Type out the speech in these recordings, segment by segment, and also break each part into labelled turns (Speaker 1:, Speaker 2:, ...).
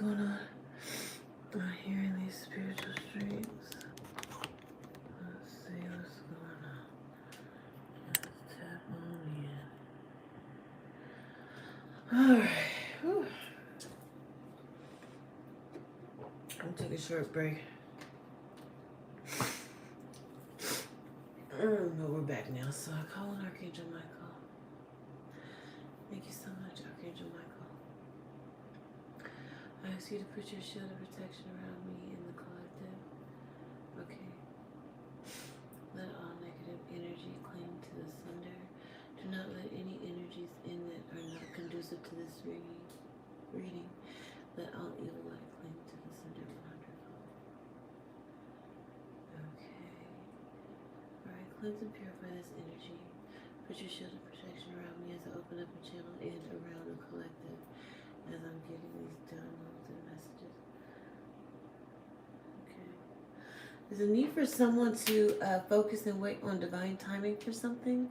Speaker 1: going on? I'm hearing these spiritual streams. Let's see what's going on. Let's tap on in. Alright. Whew. I'm gonna take a short break. But we're back now, so I call on Archangel Michael. Thank you so much, Archangel Michael. I ask you to put your shield of protection around me in the collective. Okay. Let all negative energy cling to the sender. Do not let any energies in that are not conducive to this reading. Let all evil light cling to the sender 100-fold. Okay. Alright, cleanse and purify this energy. Put your shield of protection around me as I open up a channel and around the collective as I'm getting these downloads and messages. Okay. There's a need for someone to focus and wait on divine timing for something.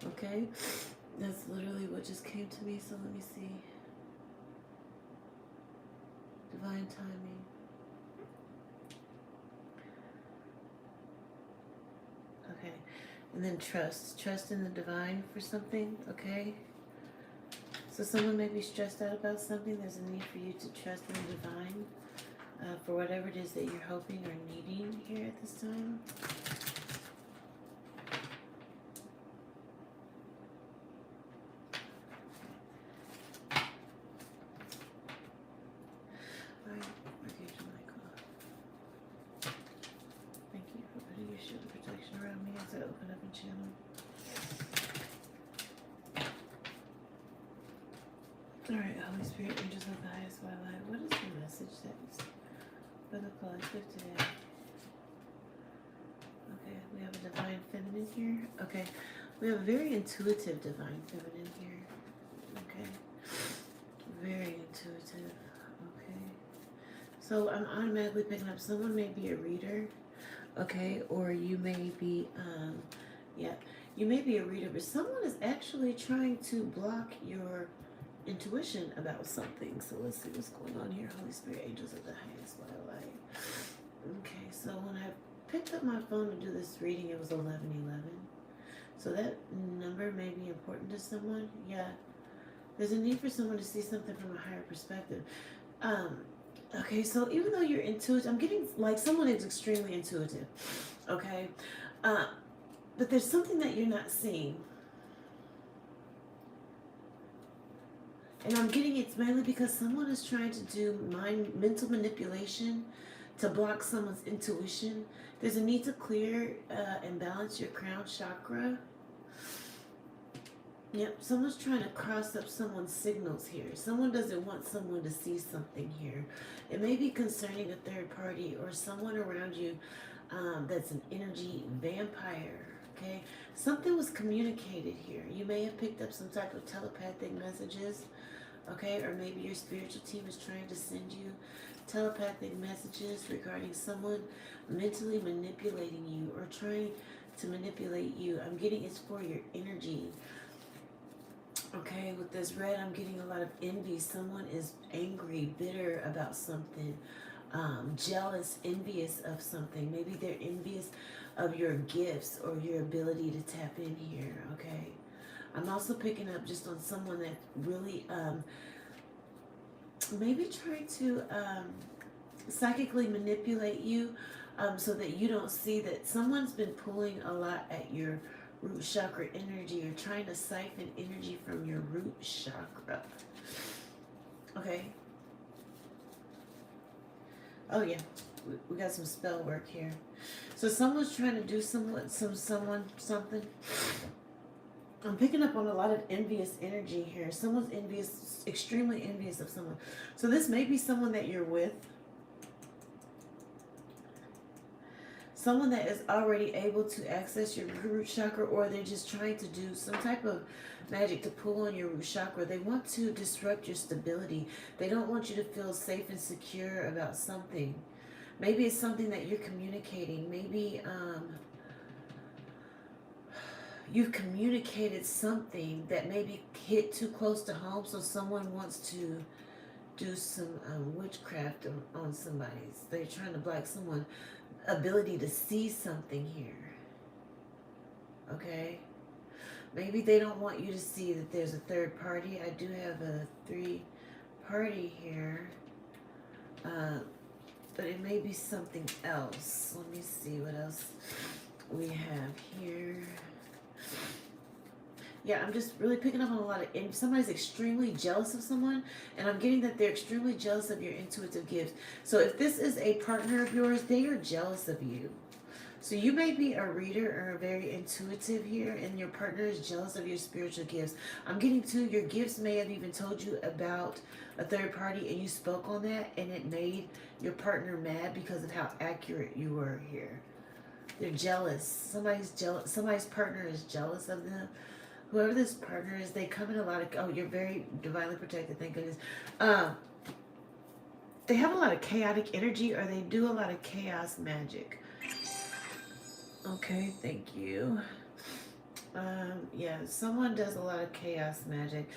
Speaker 1: Okay. That's literally what just came to me, so let me see. Divine timing. Okay. And then trust. Trust in the divine for something, okay? So someone may be stressed out about something. There's a need for you to trust in the divine for whatever it is that you're hoping or needing here at this time. All right, Archangel Michael. Thank you for putting your shield of protection around me as I open up a channel. Alright, Holy Spirit, angels of the highest white light, what is the message that is for the collective today? Okay, we have a divine feminine here. Okay, we have a very intuitive divine feminine here. Okay, very intuitive. Okay, so I'm automatically picking up someone may be a reader. Okay, or you may be, you may be a reader, but someone is actually trying to block your intuition about something. So let's see what's going on here. Holy Spirit, angels of the highest white light. Okay, so when I picked up my phone to do this reading, it was 11:11. So that number may be important to someone. Yeah, there's a need for someone to see something from a higher perspective. Okay, so even though you're intuitive, I'm getting like someone is extremely intuitive. Okay, but there's something that you're not seeing. And I'm getting it's mainly because someone is trying to do mental manipulation to block someone's intuition. There's a need to clear and balance your crown chakra. Yep, someone's trying to cross up someone's signals here. Someone doesn't want someone to see something here. It may be concerning a third party or someone around you that's an energy vampire. Okay, something was communicated here. You may have picked up some type of telepathic messages. Okay, or maybe your spiritual team is trying to send you telepathic messages regarding someone mentally manipulating you or trying to manipulate you. I'm getting it's for your energy. Okay, with this red, I'm getting a lot of envy. Someone is angry, bitter about something, jealous, envious of something. Maybe they're envious of your gifts or your ability to tap in here, okay? I'm also picking up just on someone that really maybe trying to psychically manipulate you so that you don't see that someone's been pulling a lot at your root chakra energy or trying to siphon energy from your root chakra. Okay. Oh yeah, we got some spell work here. So someone's trying to do something. I'm picking up on a lot of envious energy here. Someone's envious, extremely envious of someone. So this may be someone that you're with. Someone that is already able to access your root chakra, or they're just trying to do some type of magic to pull on your root chakra. They want to disrupt your stability. They don't want you to feel safe and secure about something. Maybe it's something that you're communicating. Maybe you've communicated something that maybe hit too close to home, so someone wants to do some witchcraft on somebody's. They're trying to block someone's ability to see something here. Okay? Maybe they don't want you to see that there's a third party. I do have a 3-party here. But it may be something else. Let me see what else we have here. Yeah, I'm just really picking up on a lot of, if somebody's extremely jealous of someone, and I'm getting that they're extremely jealous of your intuitive gifts. So if this is a partner of yours, they are jealous of you. So you may be a reader or very intuitive here, and your partner is jealous of your spiritual gifts. I'm getting to your gifts may have even told you about a third party, and you spoke on that, and it made your partner mad because of how accurate you were here. They're jealous. Somebody's jealous. Somebody's partner is jealous of them. Whoever this partner is, they come in a lot of, oh, you're very divinely protected, thank goodness. They have a lot of chaotic energy, or they do a lot of chaos magic. Okay, thank you. Yeah, someone does a lot of chaos magic.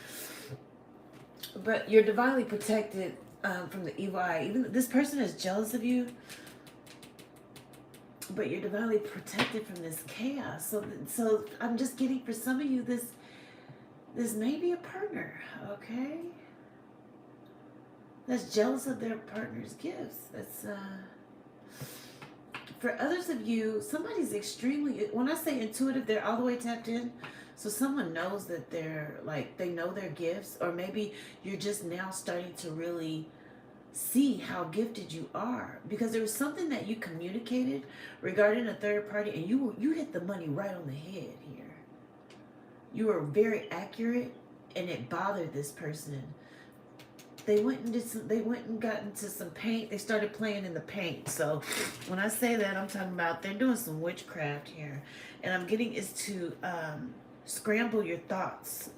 Speaker 1: But you're divinely protected from the evil eye. Even this person is jealous of you, but you're divinely protected from this chaos. So I'm just getting, for some of you, this may be a partner, okay? That's jealous of their partner's gifts. That's for others of you, somebody's extremely, when I say intuitive, they're all the way tapped in. So someone knows that they're like, they know their gifts, or maybe you're just now starting to really see how gifted you are, because there was something that you communicated regarding a third party, and you hit the money right on the head here. You were very accurate, and it bothered this person. They went and got into some paint. They started playing in the paint. So when I say that, I'm talking about they're doing some witchcraft here, and I'm getting is to scramble your thoughts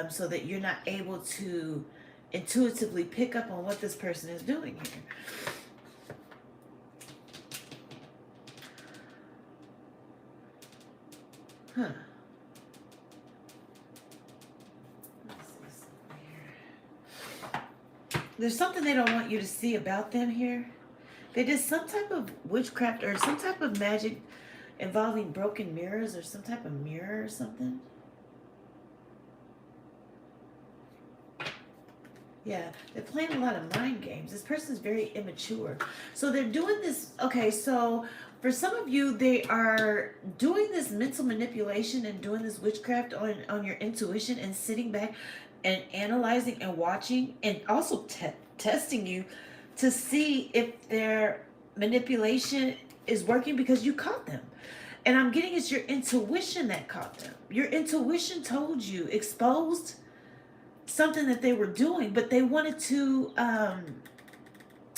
Speaker 1: so that you're not able to intuitively pick up on what this person is doing here. Huh. There's something they don't want you to see about them here. They did some type of witchcraft or some type of magic involving broken mirrors, or some type of mirror or something. Yeah, they're playing a lot of mind games. This person's very immature. So they're doing this, okay, so for some of you, they are doing this mental manipulation and doing this witchcraft on your intuition, and sitting back and analyzing and watching, and also testing you to see if their manipulation is working, because you caught them. And I'm getting it's your intuition that caught them. Your intuition told you, exposed something that they were doing, but they wanted to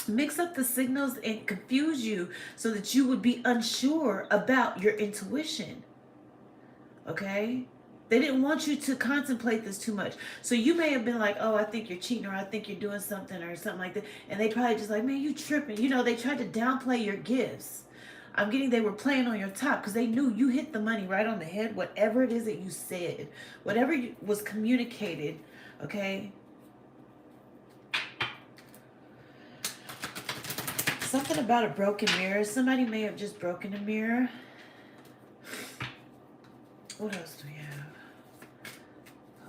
Speaker 1: mix up the signals and confuse you so that you would be unsure about your intuition. Okay? They didn't want you to contemplate this too much. So you may have been like, oh, I think you're cheating, or I think you're doing something, or something like that. And they probably just like, man, you tripping. You know, they tried to downplay your gifts. I'm getting they were playing on your top because they knew you hit the money right on the head, whatever it is that you said, whatever was communicated, okay? Something about a broken mirror. Somebody may have just broken a mirror. What else do we have?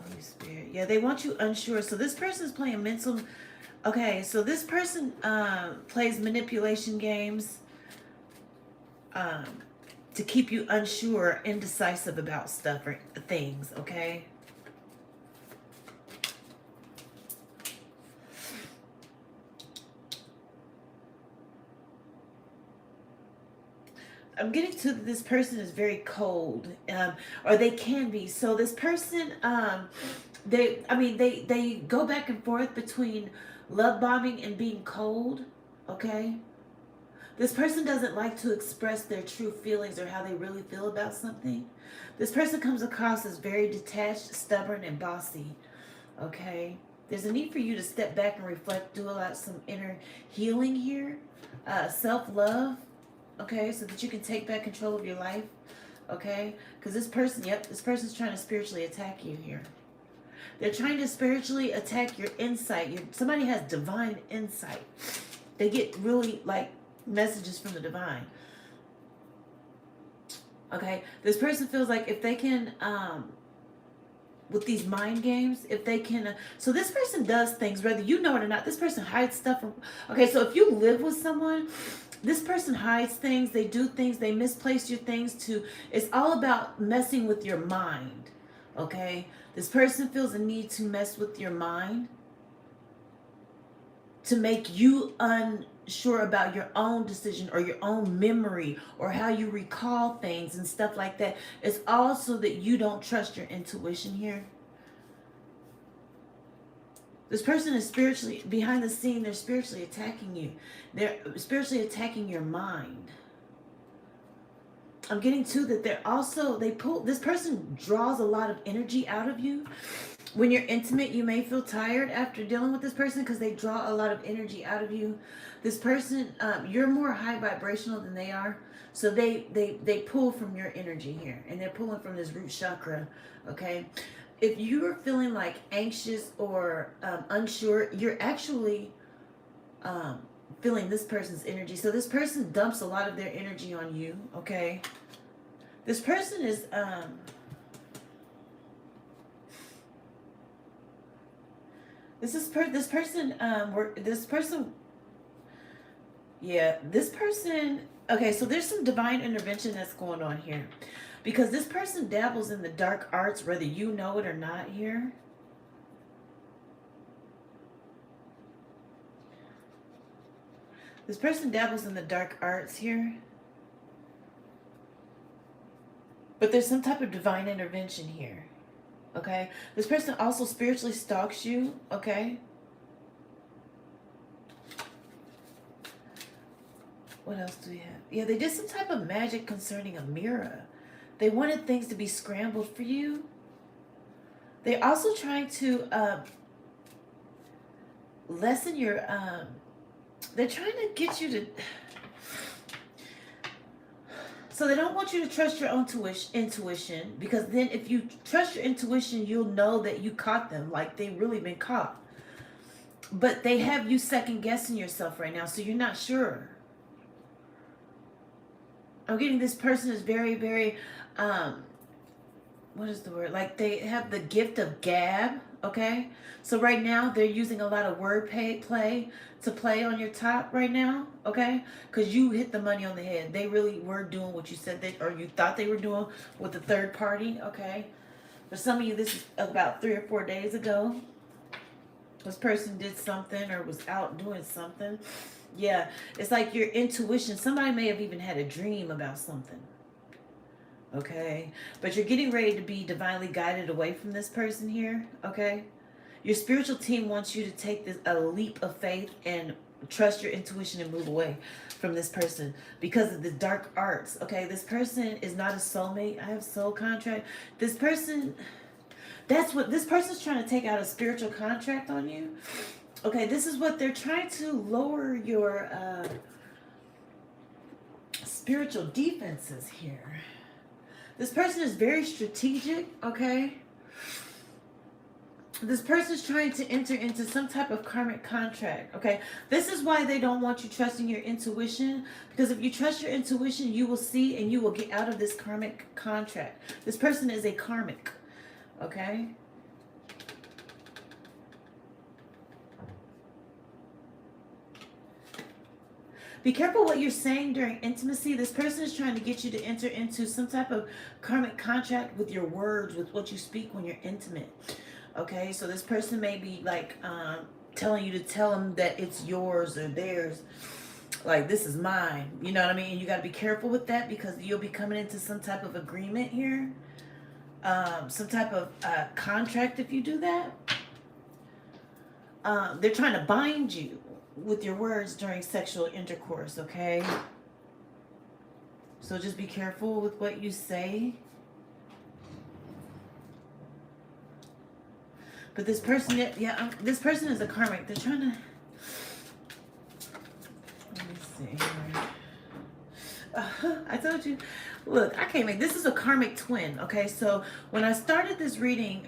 Speaker 1: Holy Spirit. Yeah, they want you unsure. So this person's playing mental. Okay, so this person plays manipulation games to keep you unsure, indecisive about stuff or things, okay? I'm getting to this person is very cold, or they can be. So this person, they go back and forth between love bombing and being cold, okay? This person doesn't like to express their true feelings or how they really feel about something. This person comes across as very detached, stubborn, and bossy, okay? There's a need for you to step back and reflect, do some inner healing here, self-love, okay, so that you can take back control of your life, okay? Because this person, this person's trying to spiritually attack you here. They're trying to spiritually attack your insight. Somebody has divine insight. They get really like messages from the divine. Okay, this person feels like if they can, with these mind games, if they can, so this person does things, whether you know it or not. This person hides stuff from, okay, so if you live with someone, this person hides things, they do things, they misplace your things to, it's all about messing with your mind, okay? This person feels a need to mess with your mind to make you unsure about your own decision or your own memory or how you recall things and stuff like that. It's also that you don't trust your intuition here. This person is spiritually, behind the scene, they're spiritually attacking you. They're spiritually attacking your mind. I'm getting to that they're also, this person draws a lot of energy out of you. When you're intimate, you may feel tired after dealing with this person because they draw a lot of energy out of you. This person, you're more high vibrational than they are. So they pull from your energy here. And they're pulling from this root chakra, okay? If you're feeling like anxious or unsure, you're actually feeling this person's energy. So this person dumps a lot of their energy on you, okay? This person is... This person, okay, so there's some divine intervention that's going on here. Because this person dabbles in the dark arts, whether you know it or not here. This person dabbles in the dark arts here. But there's some type of divine intervention here. Okay? This person also spiritually stalks you. Okay? What else do we have? Yeah, they did some type of magic concerning a mirror. They wanted things to be scrambled for you. They're also trying to lessen your... they're trying to get you to... So they don't want you to trust your own intuition, because then if you trust your intuition, you'll know that you caught them, like they've really been caught. But they have you second guessing yourself right now, so you're not sure. I'm getting this person is very, very, what is the word? Like they have the gift of gab, okay? So right now they're using a lot of word play to play on your top right now, okay? Because you hit the money on the head. They really were doing what you said they, or you thought they were doing with the third party, okay? For some of you, this is about 3 or 4 days ago. This person did something or was out doing something. Yeah, it's like your intuition. Somebody may have even had a dream about something. Okay, but you're getting ready to be divinely guided away from this person here. Okay, your spiritual team wants you to take a leap of faith and trust your intuition and move away from this person because of the dark arts. Okay, this person is not a soulmate. I have soul contract. This person, that's what this person's trying to take out a spiritual contract on you. Okay, this is what they're trying to lower your spiritual defenses here. This person is very strategic, okay? This person is trying to enter into some type of karmic contract, okay? This is why they don't want you trusting your intuition, because if you trust your intuition, you will see and you will get out of this karmic contract. This person is a karmic, okay? Be careful what you're saying during intimacy. This person is trying to get you to enter into some type of karmic contract with your words, with what you speak when you're intimate. Okay, so this person may be like telling you to tell them that it's yours or theirs. Like, this is mine. You know what I mean? And you got to be careful with that because you'll be coming into some type of agreement here. Some type of contract if you do that. They're trying to bind you with your words during sexual intercourse, okay? So just be careful with what you say. But this person, yeah, this person is a karmic. They're trying to, let me see here. I told you, look, I can't make, this is a karmic twin, okay? So when I started this reading,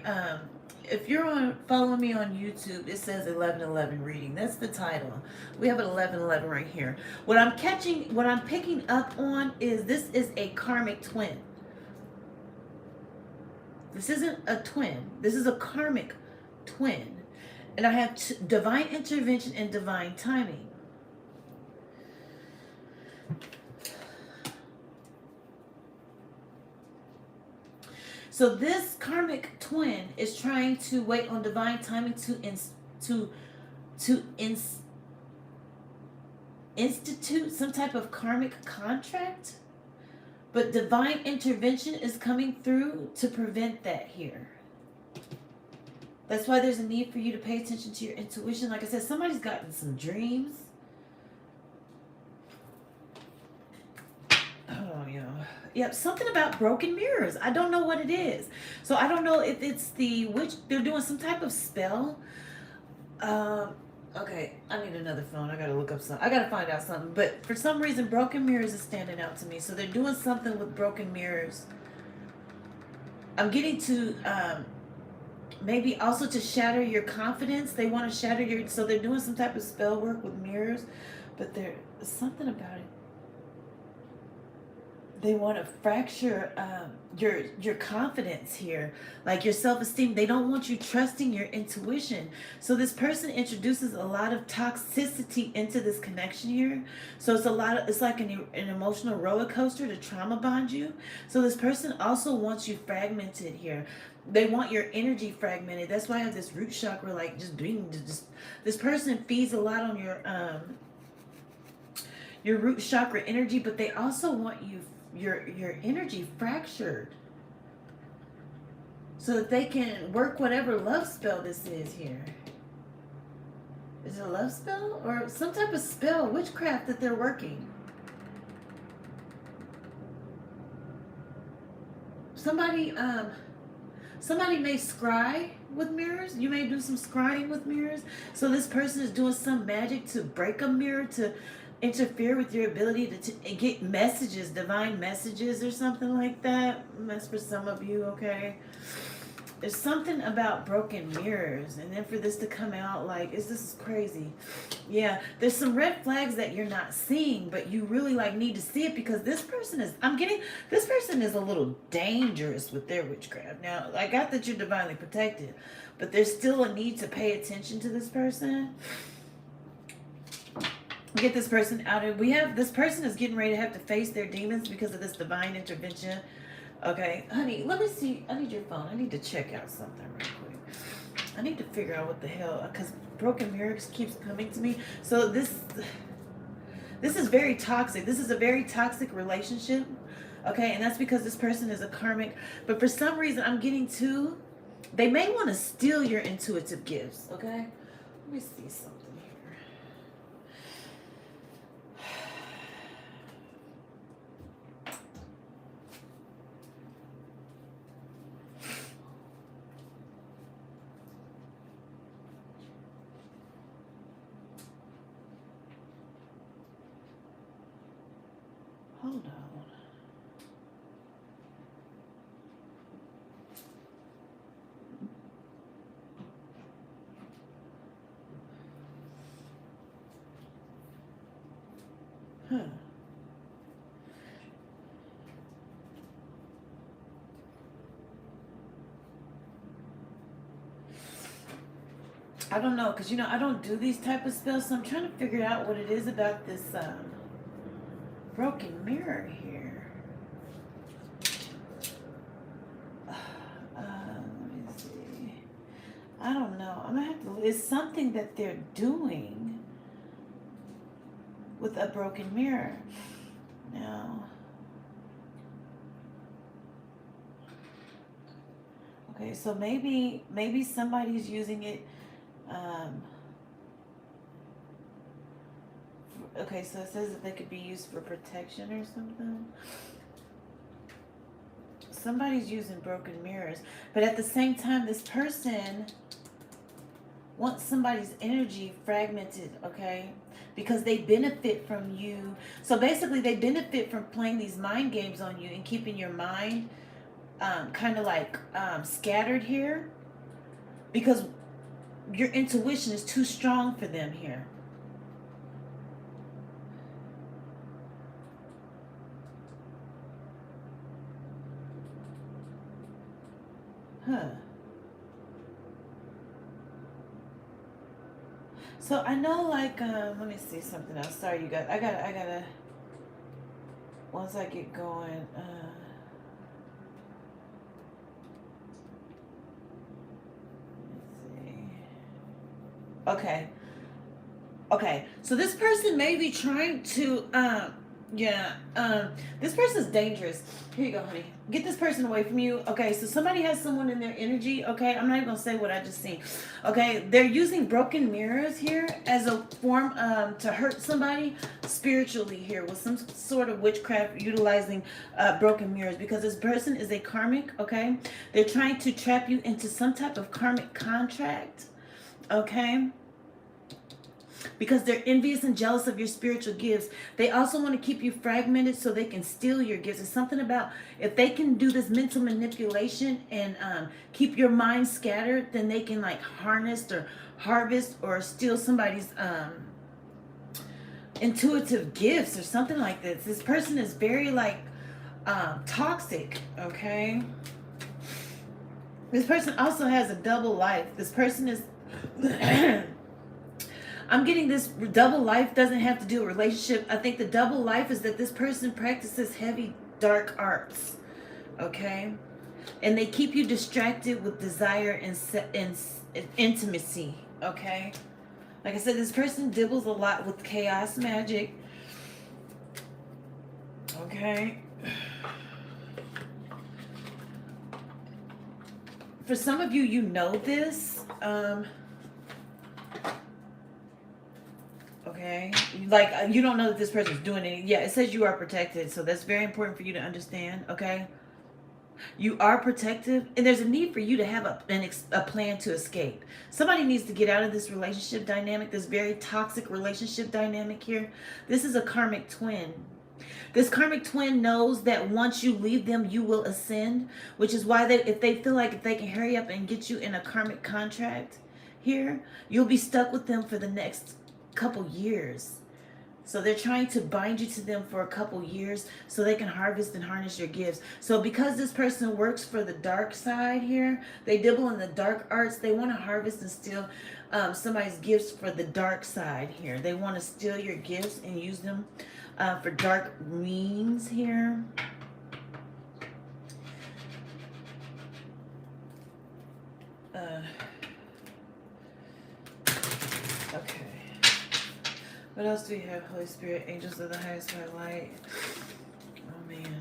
Speaker 1: if you're on following me on YouTube, it says 11:11 reading. That's the title. We have an 11:11 right here. What I'm picking up on is this is a karmic twin. This isn't a twin. This is a karmic twin. And I have divine intervention and divine timing. So this karmic twin is trying to wait on divine timing to institute some type of karmic contract, but divine intervention is coming through to prevent that here. That's why there's a need for you to pay attention to your intuition. Like I said, somebody's gotten some dreams. Oh, yeah. Yep, something about broken mirrors. I don't know what it is. So I don't know if it's the witch. They're doing some type of spell. Okay, I need another phone. I gotta look up something. I gotta find out something. But for some reason, broken mirrors is standing out to me. So they're doing something with broken mirrors. I'm getting to maybe also to shatter your confidence. They want to shatter your. So they're doing some type of spell work with mirrors, but there's something about it. They want to fracture your confidence here, like your self-esteem. They don't want you trusting your intuition. So this person introduces a lot of toxicity into this connection here. So it's like an emotional roller coaster to trauma bond you. So this person also wants you fragmented here. They want your energy fragmented. That's why I have this root chakra, like just this person feeds a lot on your root chakra energy, but they also want your energy fractured so that they can work whatever love spell this is here. Is it a love spell or some type of spell, witchcraft that they're working? Somebody may scry with mirrors. You may do some scrying with mirrors. So this person is doing some magic to break a mirror, to interfere with your ability to get messages, divine messages or something like that. That's for some of you, okay? There's something about broken mirrors, and then for this to come out like, this is crazy. Yeah, there's some red flags that you're not seeing, but you really like need to see it, because this person is a little dangerous with their witchcraft. Now, I got that you're divinely protected, but there's still a need to pay attention to this person. Get this person out of. This person is getting ready to have to face their demons because of this divine intervention. Okay, honey, let me see. I need your phone. I need to check out something real quick. I need to figure out what the hell, because broken mirrors keeps coming to me. So this is very toxic. This is a very toxic relationship. Okay, and that's because this person is a karmic. But for some reason, I'm getting to. They may want to steal your intuitive gifts. Okay, let me see something. Hold on. Huh. I don't know, because I don't do these type of spells, so I'm trying to figure out what it is about this broken mirror here. Let me see. I don't know. I'm gonna have to. It's something that they're doing with a broken mirror. Now, okay, so maybe somebody's using it. Okay, so it says that they could be used for protection or something. Somebody's using broken mirrors, but at the same time, this person wants somebody's energy fragmented, okay? Because they benefit from you. So basically, they benefit from playing these mind games on you and keeping your mind kind of like scattered here. because your intuition is too strong for them here. Huh. So I know, like, let me see something else. Sorry, you guys. I gotta. Once I get going, let's see. Okay. Okay. So this person may be trying to, yeah, this person's dangerous. Here you go, honey. Get this person away from you. Okay, so somebody has someone in their energy. Okay, I'm not even gonna say what I just seen. Okay, they're using broken mirrors here as a form to hurt somebody spiritually here with some sort of witchcraft utilizing broken mirrors, because this person is a karmic. Okay, they're trying to trap you into some type of karmic contract. Okay, because they're envious and jealous of your spiritual gifts. They also want to keep you fragmented so they can steal your gifts. It's something about, if they can do this mental manipulation and keep your mind scattered, then they can like harness or harvest or steal somebody's intuitive gifts or something like this. This person is very like toxic, okay? This person also has a double life. This person is I'm getting this double life doesn't have to do with relationship. I think the double life is that this person practices heavy dark arts, okay? And they keep you distracted with desire and intimacy, okay? Like I said, this person dibbles a lot with chaos magic, okay? For some of you, you know this. Okay, like you don't know that this person's doing it. Yeah, it says you are protected, so that's very important for you to understand. Okay, you are protective, and there's a need for you to have a plan to escape. Somebody needs to get out of this relationship dynamic, this very toxic relationship dynamic here. This is a karmic twin. This karmic twin knows that once you leave them, you will ascend, which is why if they feel like if they can hurry up and get you in a karmic contract here, you'll be stuck with them for the next couple years. So they're trying to bind you to them for a couple years so they can harvest and harness your gifts. So because this person works for the dark side here, they dabble in the dark arts, they want to harvest and steal somebody's gifts for the dark side here. They want to steal your gifts and use them for dark means here. Okay. What else do we have? Holy Spirit, angels of the highest high light. Oh, man.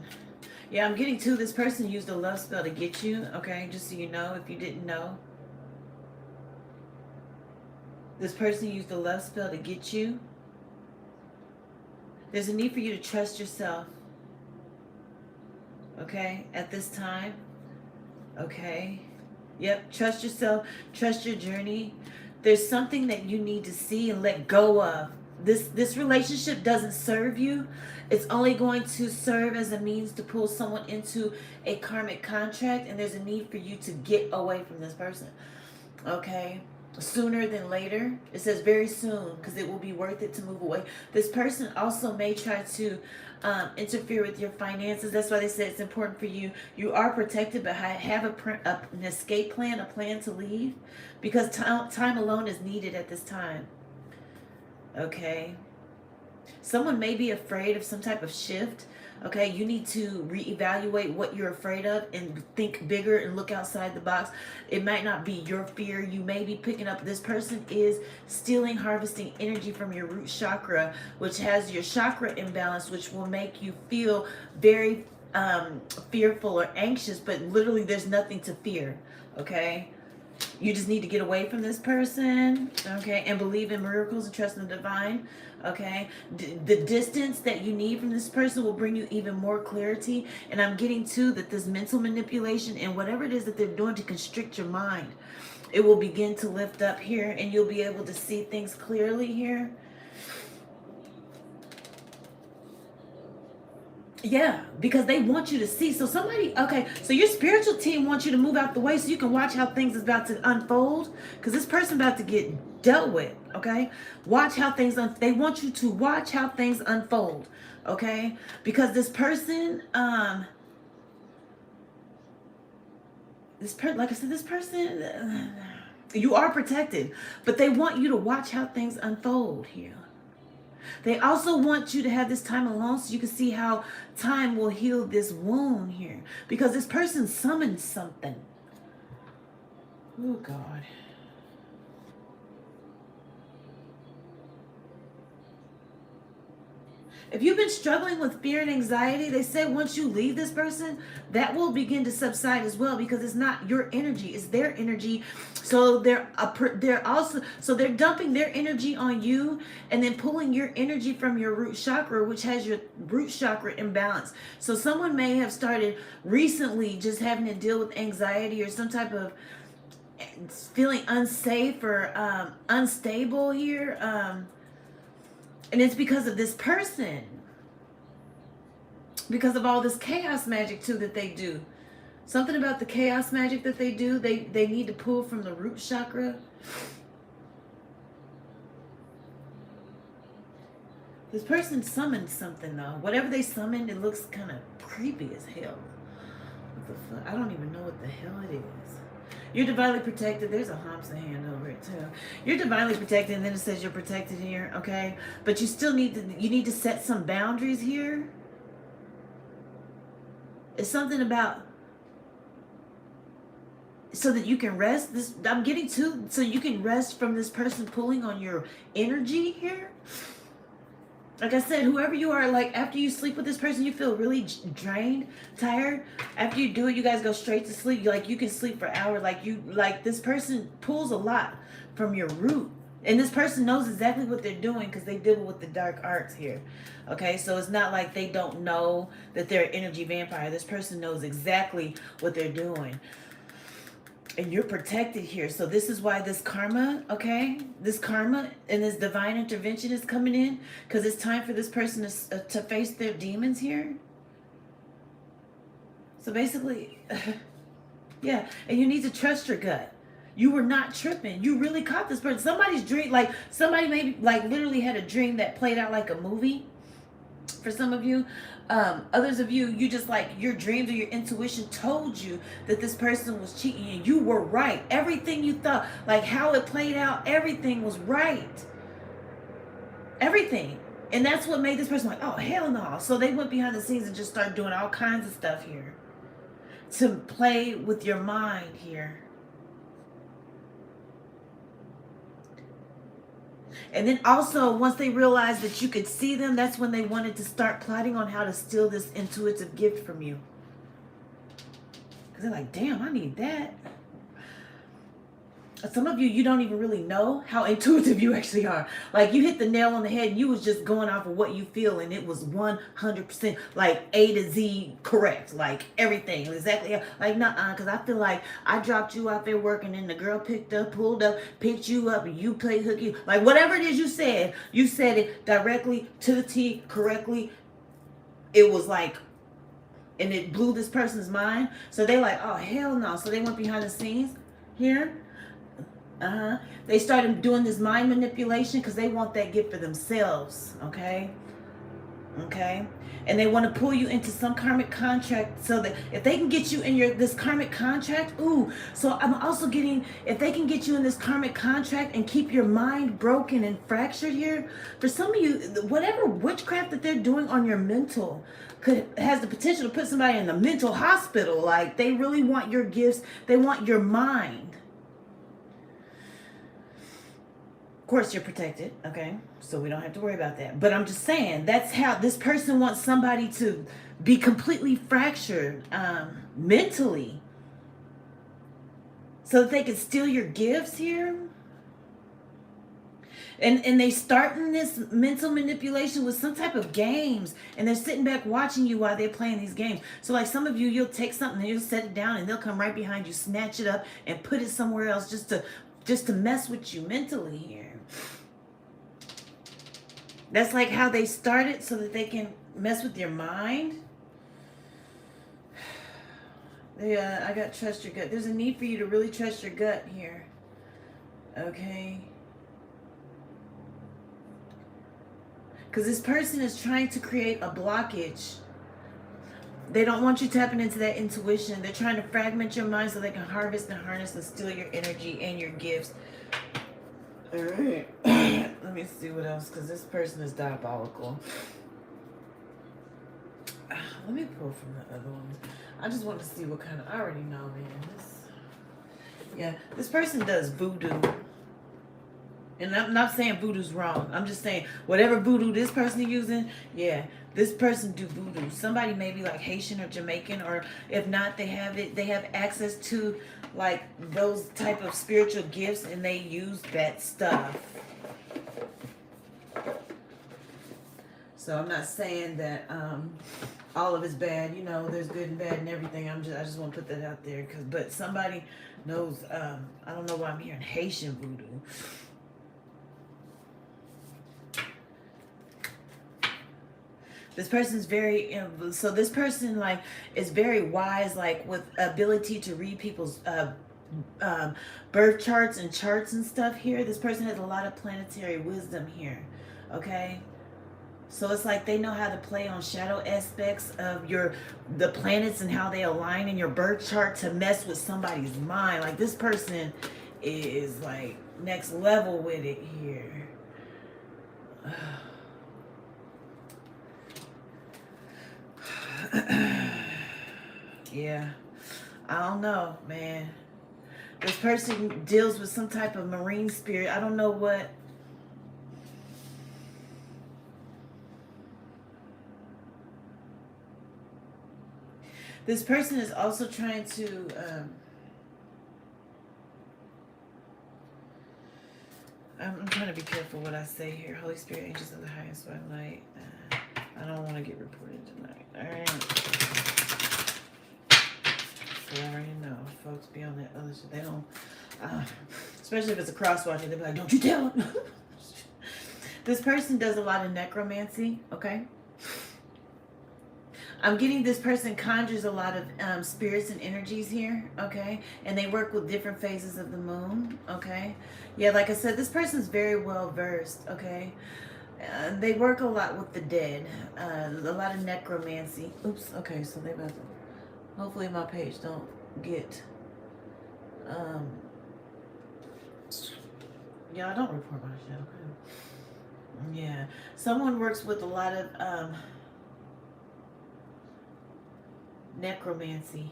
Speaker 1: Yeah, I'm getting to this person used a love spell to get you, okay? Just so you know, if you didn't know. This person used a love spell to get you. There's a need for you to trust yourself, okay, at this time. Okay. Yep, trust yourself, trust your journey. There's something that you need to see and let go of. This relationship doesn't serve you. It's only going to serve as a means to pull someone into a karmic contract, and there's a need for you to get away from this person. Okay? Sooner than later. It says very soon, because it will be worth it to move away. This person also may try to interfere with your finances. That's why they say it's important for you. You are protected, but have an escape plan, a plan to leave, because time alone is needed at this time. Okay? Someone may be afraid of some type of shift. Okay, you need to reevaluate what you're afraid of and think bigger and look outside the box. It might not be your fear. You may be picking up this person is stealing, harvesting energy from your root chakra, which has your chakra imbalance, which will make you feel very fearful or anxious, but literally there's nothing to fear. Okay, you just need to get away from this person, okay, and believe in miracles and trust in the divine, okay? The distance that you need from this person will bring you even more clarity. And I'm getting to that this mental manipulation and whatever it is that they're doing to constrict your mind, it will begin to lift up here, and you'll be able to see things clearly here. Yeah, because they want you to see. So somebody, okay, so your spiritual team wants you to move out the way so you can watch how things is about to unfold. Because this person about to get dealt with, okay? Watch how things, they want you to watch how things unfold, okay? Because this person, like I said, this person, you are protected. But they want you to watch how things unfold here. They also want you to have this time alone so you can see how time will heal this wound here. Because this person summoned something. Oh, God. If you've been struggling with fear and anxiety, they say once you leave this person, that will begin to subside as well, because it's not your energy, it's their energy. So they're dumping their energy on you and then pulling your energy from your root chakra, which has your root chakra imbalance. So someone may have started recently just having to deal with anxiety or some type of feeling unsafe or unstable here. And it's because of this person. Because of all this chaos magic too that they do. Something about the chaos magic that they do, they need to pull from the root chakra. This person summoned something though. Whatever they summoned, it looks kind of creepy as hell. What the fuck? I don't even know what the hell it is. You're divinely protected. There's a Hamsa hand over it too. You're divinely protected, and then it says you're protected here, okay? But you still need to set some boundaries here. It's something about so that you can rest. This I'm getting to, so you can rest from this person pulling on your energy here. Like I said, whoever you are, like after you sleep with this person, you feel really drained, tired. After you do it, you guys go straight to sleep. Like you can sleep for hours. Like this person pulls a lot from your root. And this person knows exactly what they're doing because they deal with the dark arts here. Okay, so it's not like they don't know that they're an energy vampire. This person knows exactly what they're doing. And you're protected here. So this is why this karma, okay? This karma and this divine intervention is coming in. Because it's time for this person to face their demons here. So basically, yeah. And you need to trust your gut. You were not tripping. You really caught this person. Somebody's dream, like somebody maybe like literally had a dream that played out like a movie. For some of you, others of you, you just like your dreams or your intuition told you that this person was cheating and you were right. Everything you thought, like how it played out, everything was right. Everything. And that's what made this person like, oh, hell no. So they went behind the scenes and just started doing all kinds of stuff here to play with your mind here. And then also, once they realized that you could see them, that's when they wanted to start plotting on how to steal this intuitive gift from you. Because they're like, damn, I need that. Some of you, you don't even really know how intuitive you actually are. Like you hit the nail on the head and you was just going off of what you feel, and it was 100% like A to Z correct. Like everything. Exactly. Like nuh-uh. Because I feel like I dropped you out there working and the girl pulled up, picked you up, and you played hooky. Like whatever it is you said it directly to the T, correctly. It was like, and it blew this person's mind. So they like, oh, hell no. So they went behind the scenes here. They started doing this mind manipulation because they want that gift for themselves. Okay. And they want to pull you into some karmic contract so that if they can get you in this karmic contract, so I'm also getting, if they can get you in this karmic contract and keep your mind broken and fractured here, for some of you, whatever witchcraft that they're doing on your mental has the potential to put somebody in a mental hospital. Like they really want your gifts. They want your mind. Of course you're protected, okay? So we don't have to worry about that. But I'm just saying, that's how this person wants somebody to be completely fractured mentally so that they can steal your gifts here. And they starting this mental manipulation with some type of games, and they're sitting back watching you while they're playing these games. So like some of you, you'll take something and you'll set it down and they'll come right behind you, snatch it up and put it somewhere else just to mess with you mentally here. That's like how they started so that they can mess with your mind. I got trust your gut. There's a need for you to really trust your gut here. Okay? Because this person is trying to create a blockage. They don't want you tapping into that intuition. They're trying to fragment your mind so they can harvest and harness and steal your energy and your gifts. All right. Let me see what else, because this person is diabolical. Let me pull from the other one. I just want to see what kind of... I already know, man. This person does voodoo. And I'm not saying voodoo's wrong. I'm just saying whatever voodoo this person is using, yeah, this person do voodoo. Somebody maybe like Haitian or Jamaican, or if not, they have access to like those type of spiritual gifts, and they use that stuff. So I'm not saying that all of it's bad. You know, there's good and bad and everything. I just want to put that out there, but somebody knows. I don't know why I'm hearing Haitian voodoo. This person's very, so this person like is very wise, like with ability to read people's birth charts and charts and stuff here. This person has a lot of planetary wisdom here, okay? So it's like they know how to play on shadow aspects of the planets and how they align in your birth chart to mess with somebody's mind. Like this person is like next level with it here. Yeah, I don't know, man. This person deals with some type of marine spirit. I don't know what. This person is also trying to I'm trying to be careful what I say here. Holy Spirit, angels of the highest white light. I don't want to get reported tonight. All right. So I already know. Folks be on that other shit. They don't, especially if it's a cross-watching, they'll be like, don't you tell them. This person does a lot of necromancy, okay? I'm getting this person conjures a lot of spirits and energies here, okay? And they work with different phases of the moon, okay? Yeah, like I said, this person's very well versed, okay? They work a lot with the dead, a lot of necromancy. Oops, okay, so they about to, hopefully my page don't get, yeah, I don't report my shit, okay? Yeah, someone works with a lot of, necromancy.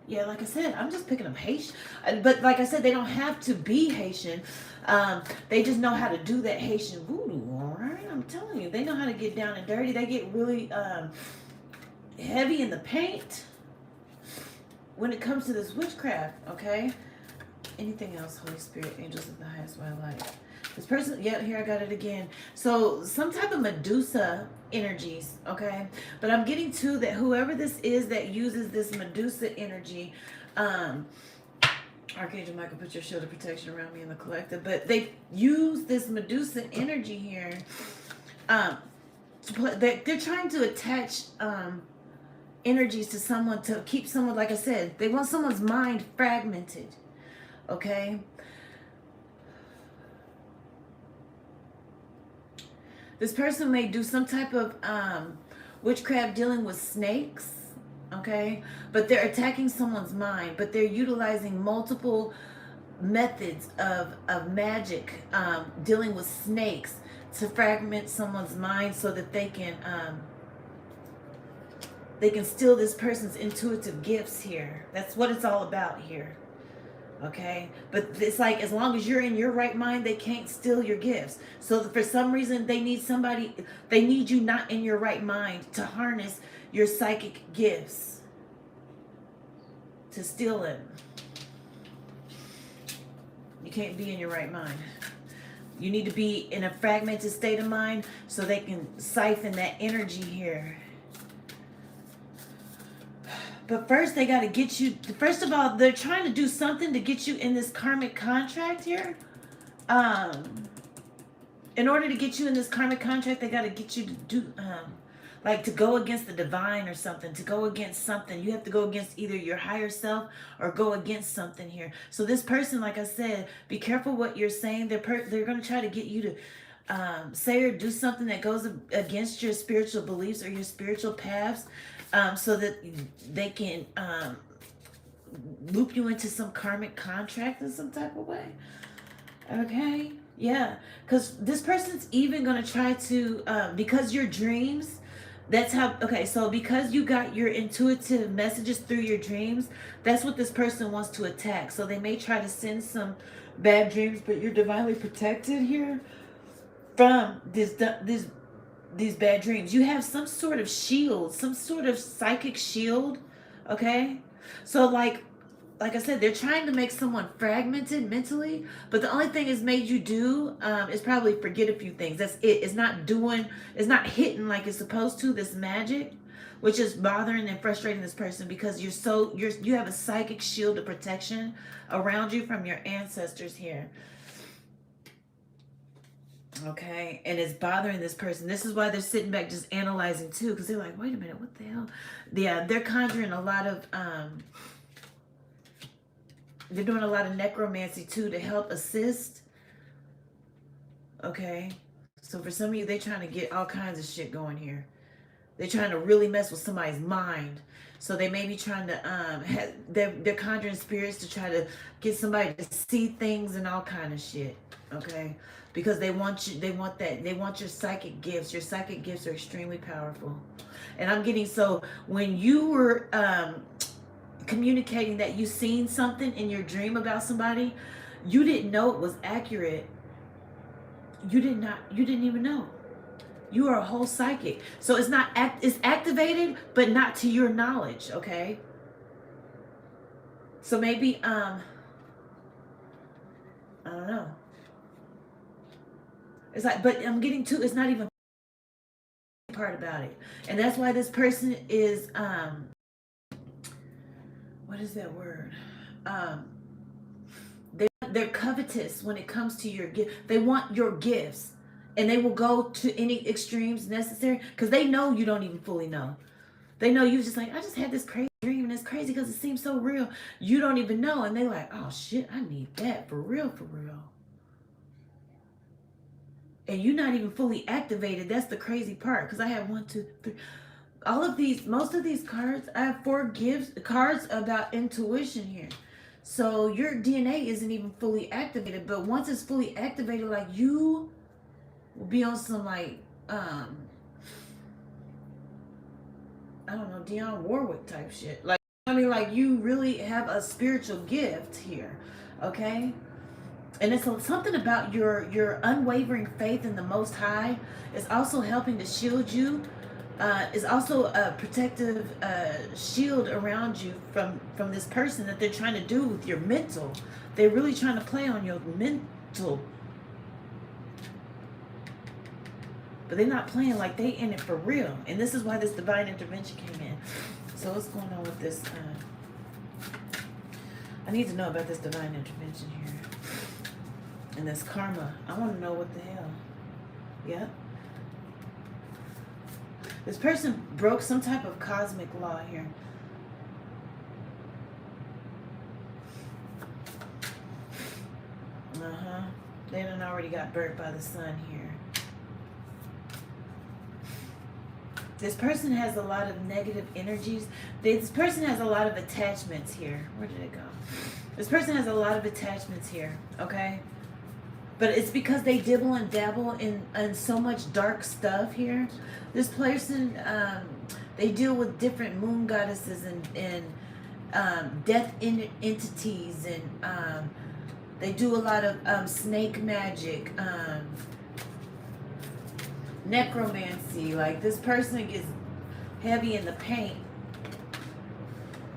Speaker 1: Yeah, like I said, I'm just picking up Haitian. But like I said, they don't have to be Haitian. They just know how to do that Haitian voodoo, all right? I'm telling you, they know how to get down and dirty. They get really heavy in the paint when it comes to this witchcraft, okay? Anything else, Holy Spirit, angels of the highest white light. This person, yeah, here I got it again. So some type of Medusa energies, okay? But I'm getting to that whoever this is that uses this Medusa energy, Archangel Michael, put your shield of protection around me in the collective. But they use this Medusa energy here. They're trying to attach energies to someone to keep someone, like I said, they want someone's mind fragmented, okay? This person may do some type of witchcraft dealing with snakes, okay? But they're attacking someone's mind, but they're utilizing multiple methods of magic dealing with snakes to fragment someone's mind so that they can steal this person's intuitive gifts here. That's what it's all about here. Okay, but it's like as long as you're in your right mind, they can't steal your gifts. So for some reason, they need you not in your right mind to harness your psychic gifts to steal it. You can't be in your right mind. You need to be in a fragmented state of mind so they can siphon that energy here. But first, they got to get you... First of all, they're trying to do something to get you in this karmic contract here. In order to get you in this karmic contract, they got to get you to do... like to go against the divine or something, to go against something. You have to go against either your higher self or go against something here. So this person, like I said, be careful what you're saying. They're going to try to get you to say or do something that goes against your spiritual beliefs or your spiritual paths, so that they can loop you into some karmic contract in some type of way. Okay, yeah, because this person's even gonna try to, because your dreams, that's how, okay, so because you got your intuitive messages through your dreams, that's what this person wants to attack. So they may try to send some bad dreams, but you're divinely protected here from these bad dreams. You have some sort of shield, some sort of psychic shield, okay? So like I said, they're trying to make someone fragmented mentally, but the only thing it's made you do is probably forget a few things. That's it. It's not hitting like it's supposed to, this magic, which is bothering and frustrating this person because you have a psychic shield of protection around you from your ancestors here. Okay, and it's bothering this person. This is why they're sitting back just analyzing too, because they're like, wait a minute, what the hell? Yeah, they're conjuring a lot of they're doing a lot of necromancy too to help assist. Okay. So for some of you, they're trying to get all kinds of shit going here. They're trying to really mess with somebody's mind. So they may be trying to they're conjuring spirits to try to get somebody to see things and all kind of shit. Okay? Because they want your psychic gifts. Your psychic gifts are extremely powerful. And I'm getting, so when you were communicating that you seen something in your dream about somebody, you didn't know it was accurate. You didn't even know. You are a whole psychic. So it's activated, but not to your knowledge, okay? So maybe I don't know. It's like, but I'm getting to, it's not even part about it. And that's why this person is what is that word? They're covetous when it comes to your gift. They want your gifts, and they will go to any extremes necessary because they know you don't even fully know. They know you just like, I just had this crazy dream, and it's crazy because it seems so real. You don't even know, and they're like, oh shit, I need that for real, for real. And you're not even fully activated. That's the crazy part, because I have 1, 2, 3. All of these, most of these cards, I have 4 cards about intuition here. So your DNA isn't even fully activated, but once it's fully activated, like you will be on some like, I don't know, Dionne Warwick type shit. Like, I mean, like you really have a spiritual gift here, okay? And it's something about your unwavering faith in the Most High is also helping to shield you. Is also a protective shield around you from this person that they're trying to do with your mental. They're really trying to play on your mental. But they're not playing, like they in it for real. And this is why this divine intervention came in. So what's going on with this? I need to know about this divine intervention here. And this karma. I want to know what the hell. Yeah. This person broke some type of cosmic law here. They done already got burnt by the sun here. This person has a lot of negative energies. This person has a lot of attachments here. Where did it go? This person has a lot of attachments here, okay? But it's because they dibble and dabble in so much dark stuff here. This person, they deal with different moon goddesses and death entities, and they do a lot of snake magic, necromancy. Like this person gets heavy in the paint.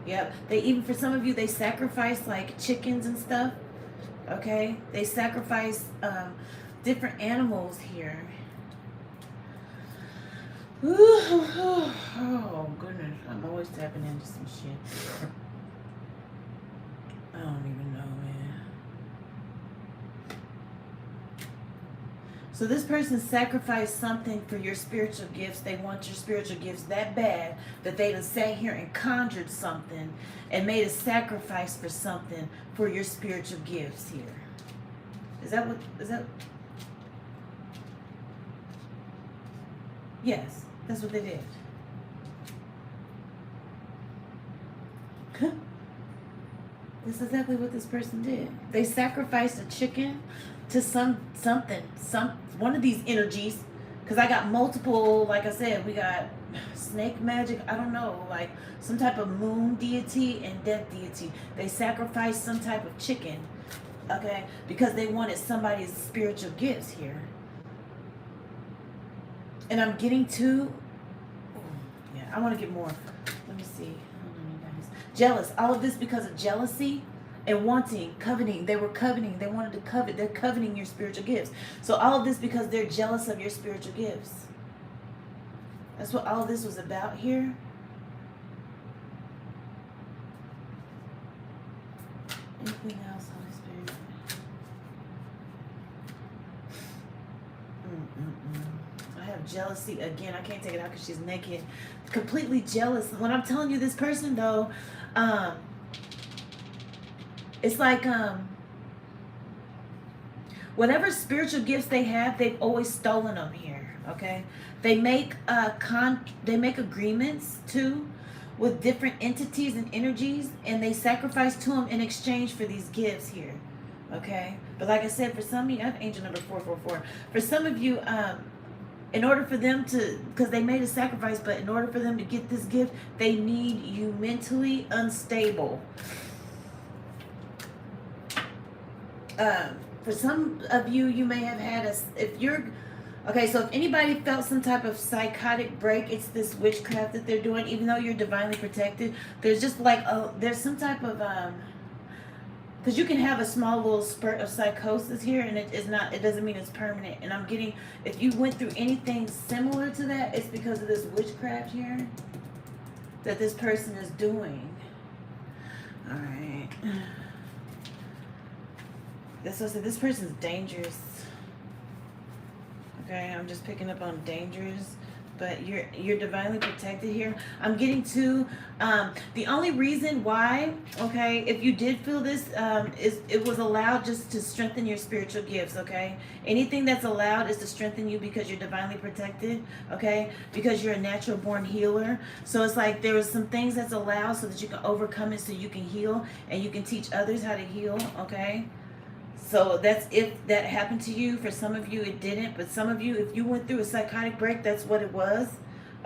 Speaker 1: Yep. They even, for some of you, they sacrifice like chickens and stuff. Okay, they sacrifice different animals here. Ooh, oh goodness, I'm always tapping into some shit. I don't even know, man. So this person sacrificed something for your spiritual gifts. They want your spiritual gifts that bad that they done sat here and conjured something and made a sacrifice for something for your spiritual gifts here. Is that? Yes, that's what they did. This is exactly what this person did. They sacrificed a chicken to one of these energies. Because I got multiple, like I said, we got snake magic, I don't know, like some type of moon deity and death deity. They sacrificed some type of chicken, okay, because they wanted somebody's spiritual gifts here. And I'm getting to, yeah, I want to get more. Let me see. Jealous. All of this because of jealousy and wanting, coveting. They were coveting. They wanted to covet. They're coveting your spiritual gifts. So all of this because they're jealous of your spiritual gifts. That's what all of this was about here. Anything else, Holy Spirit? I have jealousy again. I can't take it out because she's naked. Completely jealous. When I'm telling you this person though, it's like whatever spiritual gifts they have, they've always stolen them here. Okay, they make agreements too with different entities and energies, and they sacrifice to them in exchange for these gifts here. Okay, but like I said, for some of you, I have angel number 444. For some of you, in order for them to, because they made a sacrifice, but in order for them to get this gift, they need you mentally unstable. For some of you, you may have had okay, so if anybody felt some type of psychotic break, it's this witchcraft that they're doing, even though you're divinely protected. There's just like, there's some type of, because you can have a small little spurt of psychosis here, and it doesn't mean it's permanent. And I'm getting, if you went through anything similar to that, it's because of this witchcraft here that this person is doing. All right. That's what I said. This person's dangerous. Okay, I'm just picking up on dangerous, but you're divinely protected here. I'm getting to the only reason why, okay, if you did feel this, is it was allowed just to strengthen your spiritual gifts. Okay, anything that's allowed is to strengthen you because you're divinely protected. Okay, because you're a natural born healer. So it's like there was some things that's allowed so that you can overcome it, so you can heal and you can teach others how to heal. Okay. So that's if that happened to you. For some of you, it didn't. But some of you, if you went through a psychotic break, that's what it was.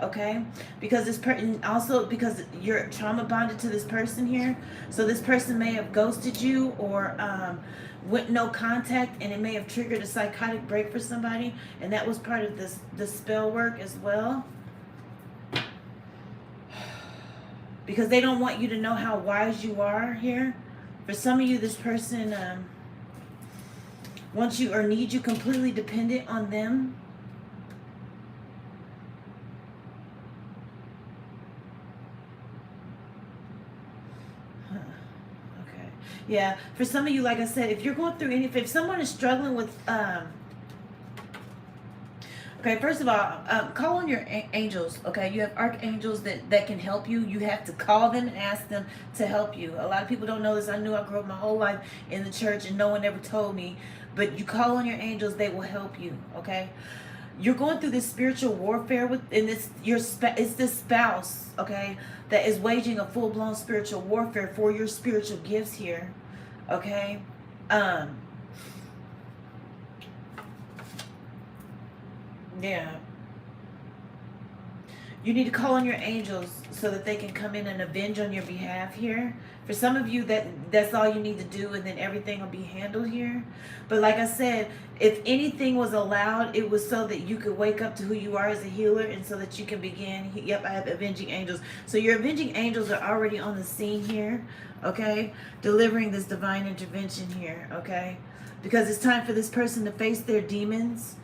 Speaker 1: Okay? Because this person, also because you're trauma bonded to this person here. So this person may have ghosted you or went no contact, and it may have triggered a psychotic break for somebody. And that was part of the spell work as well. Because they don't want you to know how wise you are here. For some of you, this person wants you or needs you completely dependent on them. Okay. Yeah. For some of you, like I said, if you're going through if someone is struggling with, okay, first of all, call on your angels. Okay, you have archangels that can help you. You have to call them and ask them to help you. A lot of people don't know this. I grew up my whole life in the church and no one ever told me. But you call on your angels, they will help you, okay? You're going through this spiritual warfare it's this spouse, okay, that is waging a full-blown spiritual warfare for your spiritual gifts here, okay? Yeah. You need to call on your angels so that they can come in and avenge on your behalf here. For some of you, that's all you need to do, and then everything will be handled here. But like I said, if anything was allowed, it was so that you could wake up to who you are as a healer, and so that you can begin. Yep, I have avenging angels. So your avenging angels are already on the scene here, okay? Delivering this divine intervention here, okay? Because it's time for this person to face their demons,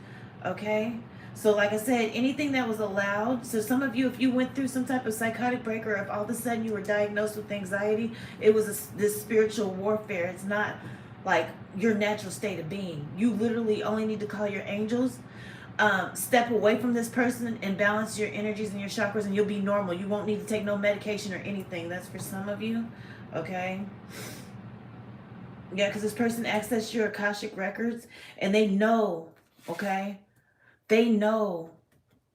Speaker 1: okay? So like I said, anything that was allowed. So some of you, if you went through some type of psychotic break, or if all of a sudden you were diagnosed with anxiety, it was this spiritual warfare. It's not like your natural state of being. You literally only need to call your angels, step away from this person and balance your energies and your chakras, and you'll be normal. You won't need to take no medication or anything. That's for some of you. Okay. Yeah, because this person accessed your Akashic records and they know, okay? They know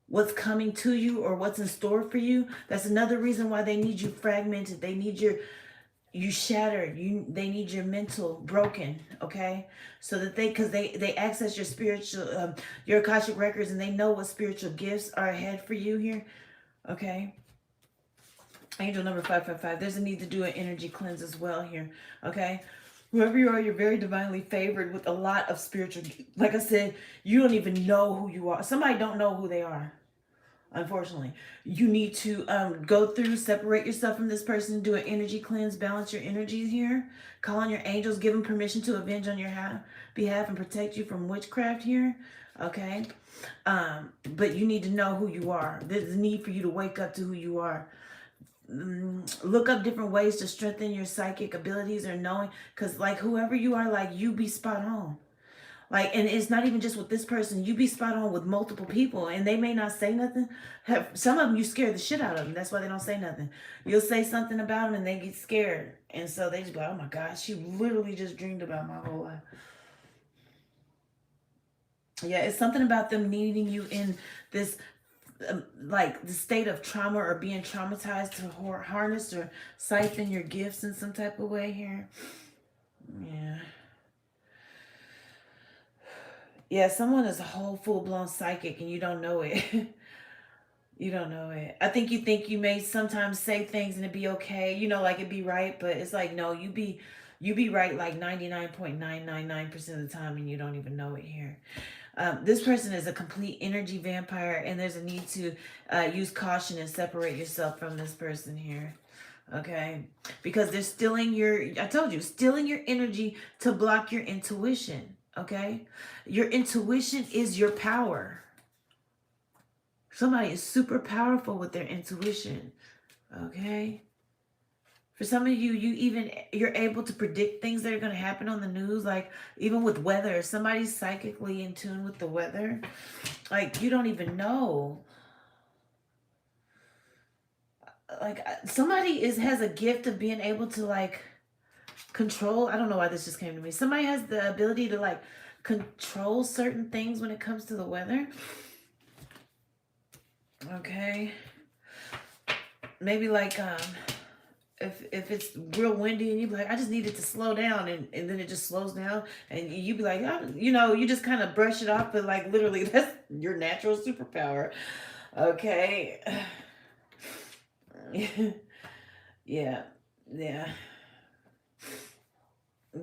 Speaker 1: what's coming to you or what's in store for you. That's another reason why they need you fragmented. They need you shattered. They need your mental broken, okay? So that because they access your spiritual your Akashic records, and they know what spiritual gifts are ahead for you here, okay? Angel number 555. There's a need to do an energy cleanse as well here, okay? Whoever you are, you're very divinely favored with a lot of spiritual. Like I said, you don't even know who you are. Somebody don't know who they are. Unfortunately, you need to go through, separate yourself from this person, do an energy cleanse, balance your energies here, call on your angels, give them permission to avenge on your behalf and protect you from witchcraft here. Okay, but you need to know who you are. There's a need for you to wake up to who you are. Look up different ways to strengthen your psychic abilities or knowing, because like whoever you are, like you be spot on. Like, and it's not even just with this person. You be spot on with multiple people, and they may not say nothing. Some of them you scare the shit out of them. That's why they don't say nothing. You'll say something about them, and they get scared, and so they just be like, "Oh my God, she literally just dreamed about my whole life." Yeah, it's something about them needing you in this, like the state of trauma or being traumatized to harness or siphon your gifts in some type of way here. Yeah. Yeah, someone is a whole full blown psychic and you don't know it. You don't know it. I think you may sometimes say things and it be okay, like it be right, but it's like no, you be right like 99.999% of the time and you don't even know it here. This person is a complete energy vampire and there's a need to use caution and separate yourself from this person here. Okay? Because they're I told you, stealing your energy to block your intuition. Okay? Your intuition is your power. Somebody is super powerful with their intuition. Okay? For some of you, you're able to predict things that are going to happen on the news, like even with weather. Somebody's psychically in tune with the weather. Like you don't even know. Like somebody has a gift of being able to like control. I don't know why this just came to me. Somebody has the ability to like control certain things when it comes to the weather. Okay. Maybe like if it's real windy and you be like, I just need it to slow down, and then it just slows down and you be like, you just kind of brush it off, but like literally that's your natural superpower. Okay. Yeah. Yeah.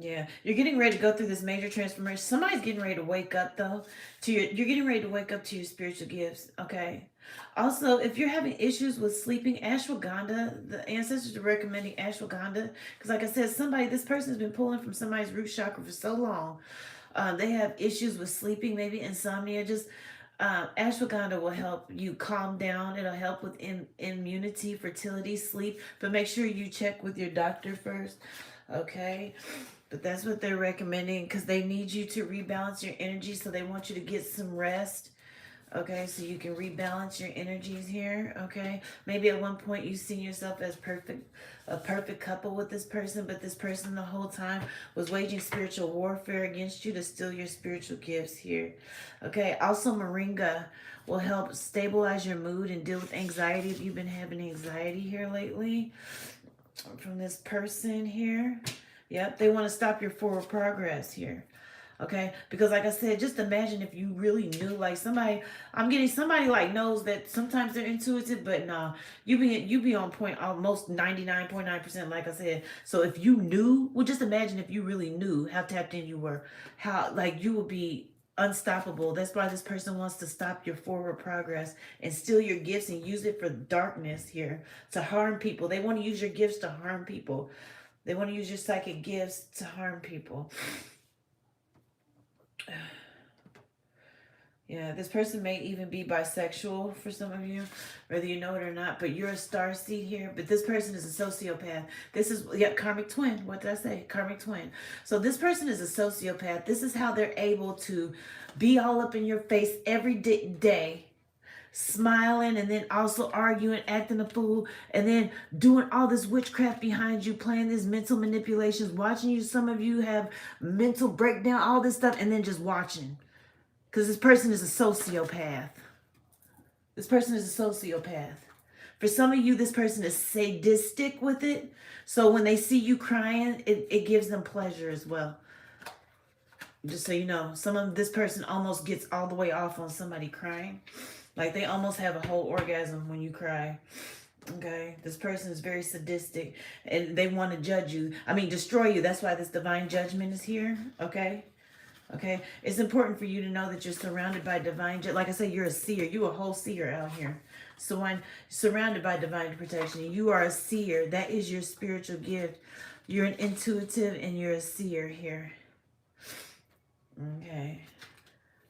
Speaker 1: Yeah, you're getting ready to go through this major transformation. Somebody's getting ready to wake up though you're getting ready to wake up to your spiritual gifts, okay? Also, if you're having issues with sleeping, ashwagandha, the ancestors are recommending ashwagandha because like I said, this person has been pulling from somebody's root chakra for so long. They have issues with sleeping, maybe insomnia. Just ashwagandha will help you calm down. It'll help with immunity, fertility, sleep, but make sure you check with your doctor first, okay? But that's what they're recommending because they need you to rebalance your energy. So they want you to get some rest. Okay, so you can rebalance your energies here. Okay, maybe at one point you seen yourself as a perfect couple with this person, but this person the whole time was waging spiritual warfare against you to steal your spiritual gifts here. Okay, also moringa will help stabilize your mood and deal with anxiety if you've been having anxiety here lately from this person here. Yep, they want to stop your forward progress here. Okay, because like I said, just imagine if you really knew, like I'm getting somebody like knows that sometimes they're intuitive, but no, you be on point almost 99.9%, like I said. So if you knew, well, just imagine if you really knew how tapped in you were, how like you would be unstoppable. That's why this person wants to stop your forward progress and steal your gifts and use it for darkness here to harm people. They want to use your gifts to harm people. They want to use your psychic gifts to harm people. Yeah, this person may even be bisexual for some of you, whether you know it or not, but you're a star seed here. But this person is a sociopath. This is, yeah, karmic twin. What did I say? Karmic twin. So this person is a sociopath. This is how they're able to be all up in your face every day, smiling and then also arguing, acting a fool, and then doing all this witchcraft behind you, playing these mental manipulations, watching you. Some of you have mental breakdown, all this stuff, and then just watching. Because this person is a sociopath. This person is a sociopath. For some of you, this person is sadistic with it. So when they see you crying, it gives them pleasure as well. Just so you know, this person almost gets all the way off on somebody crying. Like they almost have a whole orgasm when you cry. Okay, this person is very sadistic and they want to judge you. I mean, destroy you. That's why this divine judgment is here. Okay. Okay, it's important for you to know that you're surrounded by divine, like I said, you're a seer. You're a whole seer out here. So I'm surrounded by divine protection. You are a seer. That is your spiritual gift. You're an intuitive and you're a seer here. Okay.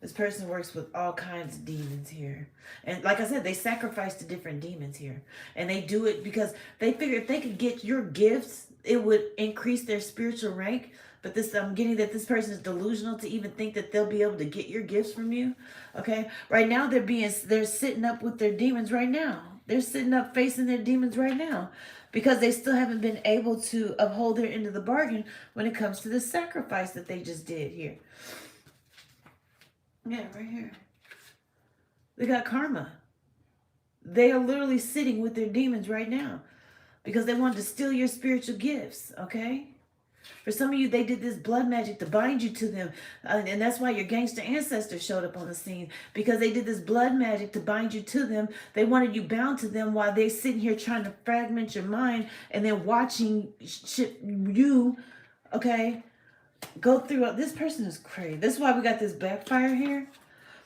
Speaker 1: This person works with all kinds of demons here. And like I said, they sacrifice to different demons here. And they do it because they figure if they could get your gifts, it would increase their spiritual rank. But this, I'm getting that this person is delusional to even think that they'll be able to get your gifts from you. Okay. Right now they're sitting up with their demons right now. They're sitting up facing their demons right now because they still haven't been able to uphold their end of the bargain when it comes to the sacrifice that they just did here. Yeah, right here. They got karma. They are literally sitting with their demons right now because they wanted to steal your spiritual gifts, okay? For some of you, they did this blood magic to bind you to them. And that's why your gangster ancestors showed up on the scene. Because they did this blood magic to bind you to them. They wanted you bound to them while they're sitting here trying to fragment your mind. And then watching you, okay, go through. This person is crazy. This is why we got this backfire here.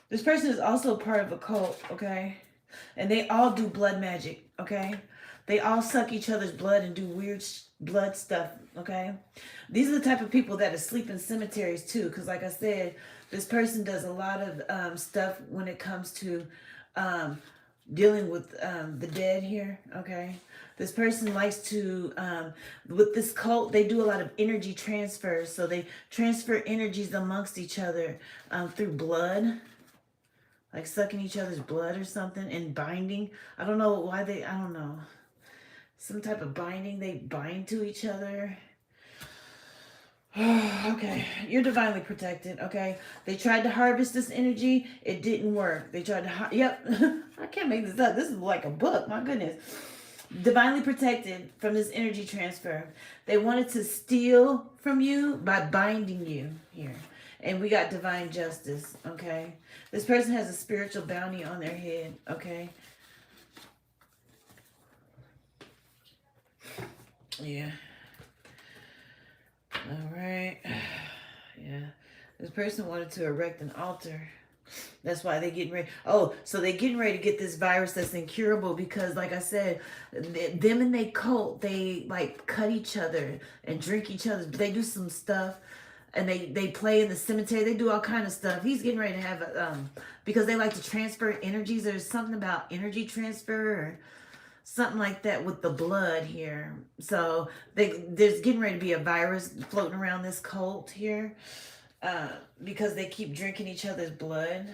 Speaker 1: This person is also part of a cult, okay? And they all do blood magic, okay? They all suck each other's blood and do weird blood stuff, okay? These are the type of people that sleep in cemeteries too, because like I said, this person does a lot of stuff when it comes to dealing with the dead here, okay? This person likes to, with this cult, they do a lot of energy transfers. So they transfer energies amongst each other through blood. Like sucking each other's blood or something and binding. I don't know why I don't know. Some type of binding. They bind to each other. Okay. You're divinely protected, okay? They tried to harvest this energy. It didn't work. They tried to, yep. I can't make this up. This is like a book. My goodness. Divinely protected from this energy transfer. They wanted to steal from you by binding you here. And we got divine justice, okay? This person has a spiritual bounty on their head, okay? Yeah. All right. Yeah. This person wanted to erect an altar. That's why they're getting ready. Oh, so they're getting ready to get this virus that's incurable because, like I said, them and they cult, they like cut each other and drink each other. They do some stuff. And they play in the cemetery. They do all kind of stuff. He's getting ready to have because they like to transfer energies. There's something about energy transfer or something like that with the blood here. So there's getting ready to be a virus floating around this cult here because they keep drinking each other's blood.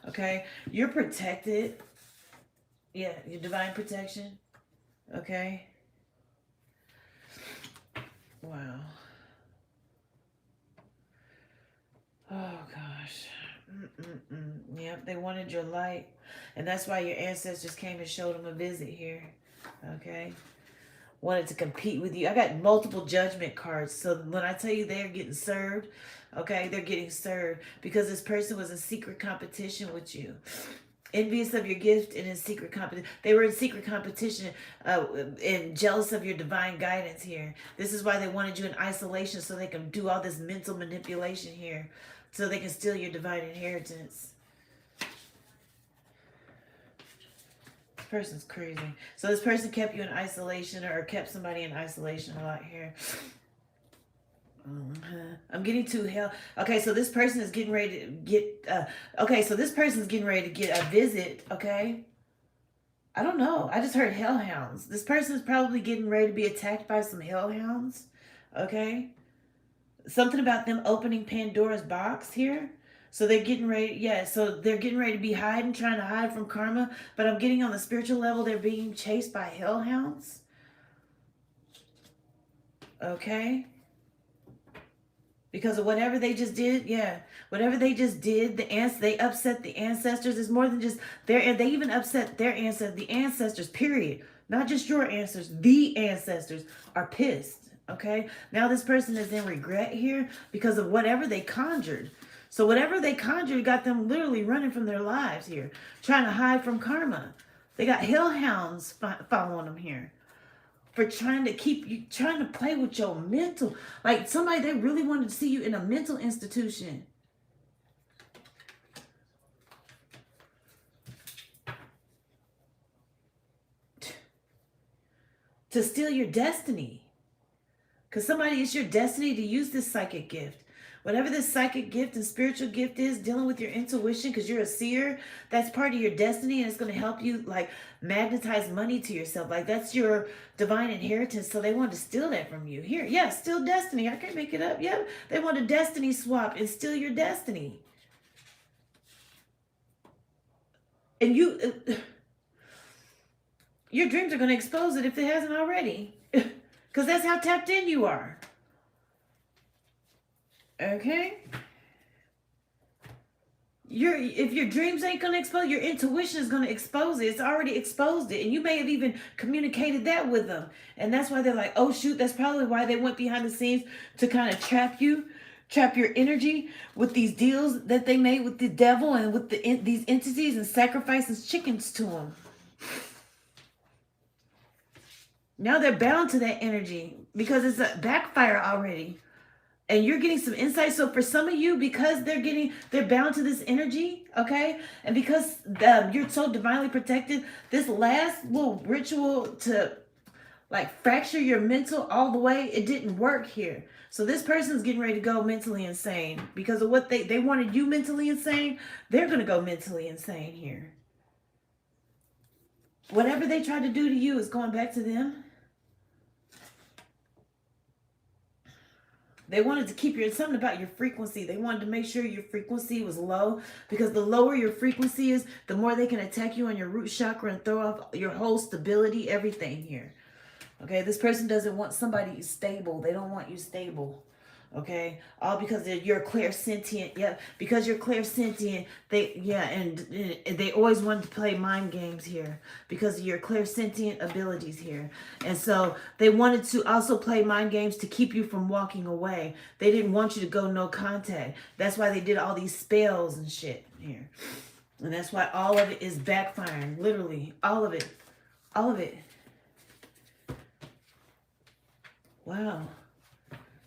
Speaker 1: Okay, you're protected. Yeah, your divine protection. Okay. Wow. Oh, gosh. Yep, they wanted your light. And that's why your ancestors came and showed them a visit here. Okay? Wanted to compete with you. I got multiple judgment cards. So when I tell you they're getting served, okay, they're getting served because this person was in secret competition with you. Envious of your gift and in secret competition. They were in secret competition and jealous of your divine guidance here. This is why they wanted you in isolation so they can do all this mental manipulation here. So they can steal your divine inheritance. This person's crazy. So this person kept you in isolation or kept somebody in isolation a lot here. I'm getting to hell. Okay, so this person is getting ready to get. Okay, so this person's getting ready to get a visit. Okay, I don't know. I just heard hellhounds. This person is probably getting ready to be attacked by some hellhounds. Okay, something about them opening Pandora's box here. So they're getting ready. Yeah, so they're getting ready to be hiding, trying to hide from karma. But I'm getting on the spiritual level, they're being chased by hellhounds. Okay. Because of whatever they just did, yeah, whatever they just did, they upset the ancestors. It's more than just their, they even upset their ancestors, the ancestors, period. Not just your ancestors, the ancestors are pissed. Okay, now this person is in regret here because of whatever they conjured. So whatever they conjured got them literally running from their lives here, trying to hide from karma. They got hellhounds following them here for trying to keep you, trying to play with your mental, like somebody, they really wanted to see you in a mental institution. To steal your destiny. Because somebody, it's your destiny to use this psychic gift. Whatever this psychic gift and spiritual gift is, dealing with your intuition, because you're a seer, that's part of your destiny, and it's going to help you like magnetize money to yourself. Like that's your divine inheritance. So they want to steal that from you. Here, yeah, steal destiny. I can't make it up. Yeah, they want a destiny swap and steal your destiny. And your dreams are going to expose it if it hasn't already. Because that's how tapped in you are. Okay? If your dreams ain't going to expose, your intuition is going to expose it. It's already exposed it. And you may have even communicated that with them. And that's why they're like, oh, shoot, that's probably why they went behind the scenes to kind of trap you, trap your energy with these deals that they made with the devil and with these entities and sacrifices chickens to them. Now they're bound to that energy because it's a backfire already. And you're getting some insight. So for some of you, because they're bound to this energy, okay? And because you're so divinely protected, this last little ritual to like fracture your mental all the way, it didn't work here. So this person's getting ready to go mentally insane because of what they wanted you mentally insane. They're going to go mentally insane here. Whatever they tried to do to you is going back to them. They wanted to keep something about your frequency. They wanted to make sure your frequency was low because the lower your frequency is, the more they can attack you on your root chakra and throw off your whole stability, everything here. Okay, this person doesn't want somebody stable. They don't want you stable. Okay, all because you're clairsentient. Yeah, because you're clairsentient. And they always wanted to play mind games here because of your clairsentient abilities here. And so they wanted to also play mind games to keep you from walking away. They didn't want you to go no contact. That's why they did all these spells and shit here. And that's why all of it is backfiring. Literally, all of it. All of it. Wow.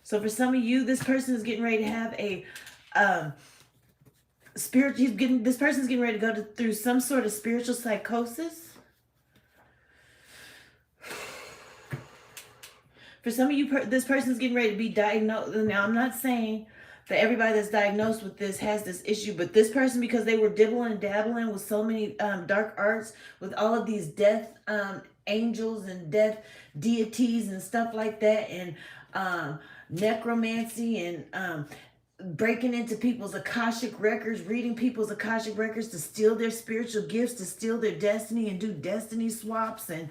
Speaker 1: So for some of you, this person is getting ready to have a this person's getting ready to go through some sort of spiritual psychosis. For some of you, this person's getting ready to be diagnosed. Now, I'm not saying that everybody that's diagnosed with this has this issue, but this person, because they were dibbling and dabbling with so many dark arts, with all of these death angels and death deities and stuff like that, and necromancy and breaking into people's Akashic records, reading people's Akashic records to steal their spiritual gifts, to steal their destiny and do destiny swaps, and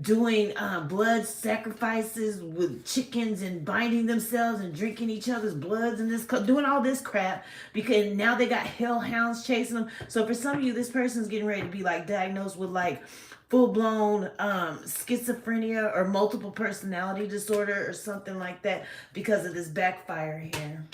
Speaker 1: doing blood sacrifices with chickens and binding themselves and drinking each other's bloods and doing all this crap because now they got hellhounds chasing them. So for some of you, this person's getting ready to be like diagnosed with like full-blown schizophrenia or multiple personality disorder or something like that because of this backfire here.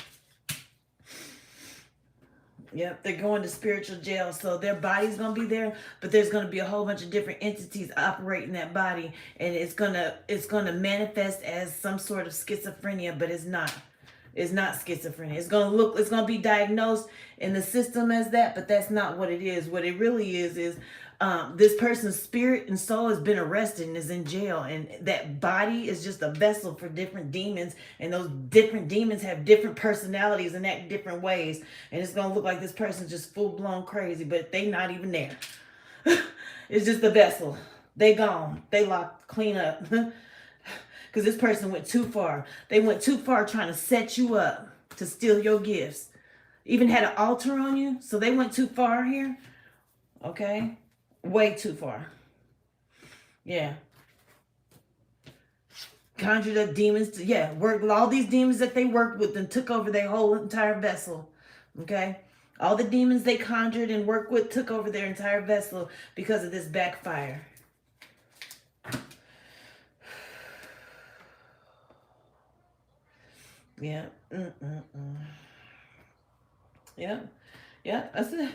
Speaker 1: Yep, they're going to spiritual jail. So their body's going to be there, but there's going to be a whole bunch of different entities operating that body, and it's going to manifest as some sort of schizophrenia, but it's not. It's not schizophrenia. It's going to be diagnosed in the system as that, but that's not what it is. What it really is this person's spirit and soul has been arrested and is in jail, and that body is just a vessel for different demons, and those different demons have different personalities and act different ways, and it's gonna look like this person's just full-blown crazy, but they not even there. It's just a vessel. They gone. They locked. Clean up. Because this person went too far. They went too far trying to set you up to steal your gifts. Even had an altar on you, so they went too far here. Okay? Way too far. Yeah. Conjured up demons. Worked with all these demons that they worked with and took over their whole entire vessel. Okay? All the demons they conjured and worked with took over their entire vessel because of this backfire. Yeah. Yeah. Yeah. That's it.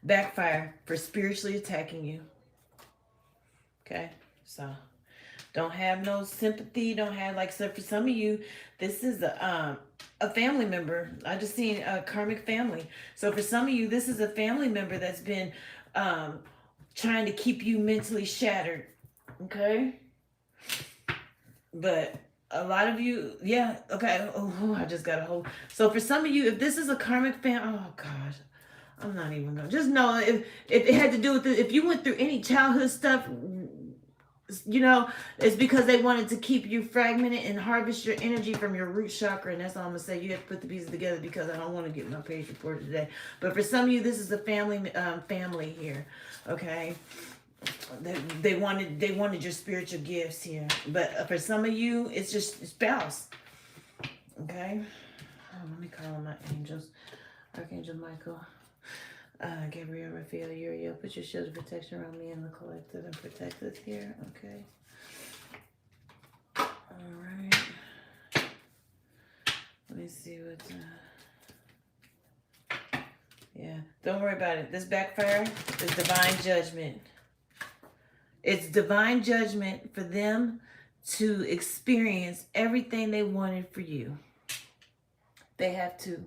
Speaker 1: Backfire for spiritually attacking you. Okay. So don't have no sympathy. Don't have, like, so for some of you, this is a family member. I just seen a karmic family. So for some of you, this is a family member that's been trying to keep you mentally shattered. Okay. But a lot of you, yeah, okay. Oh, I just got a hold. So for some of you, if this is a karmic family, oh God, I'm not even gonna. Just know if it had to do with if you went through any childhood stuff, you know, it's because they wanted to keep you fragmented and harvest your energy from your root chakra. And that's all I'm gonna say. You have to put the pieces together because I don't want to get my page reported today. But for some of you, this is a family here. Okay. They wanted your spiritual gifts here, but for some of you, it's just spouse. Okay, let me call on my angels. Archangel Michael, Gabriel, Raphael, Uriel, put your shield of protection around me and the collective and protect us here. Okay. All right. Let me see what. Yeah, don't worry about it. This backfire is divine judgment. It's divine judgment for them to experience everything they wanted for you. They have to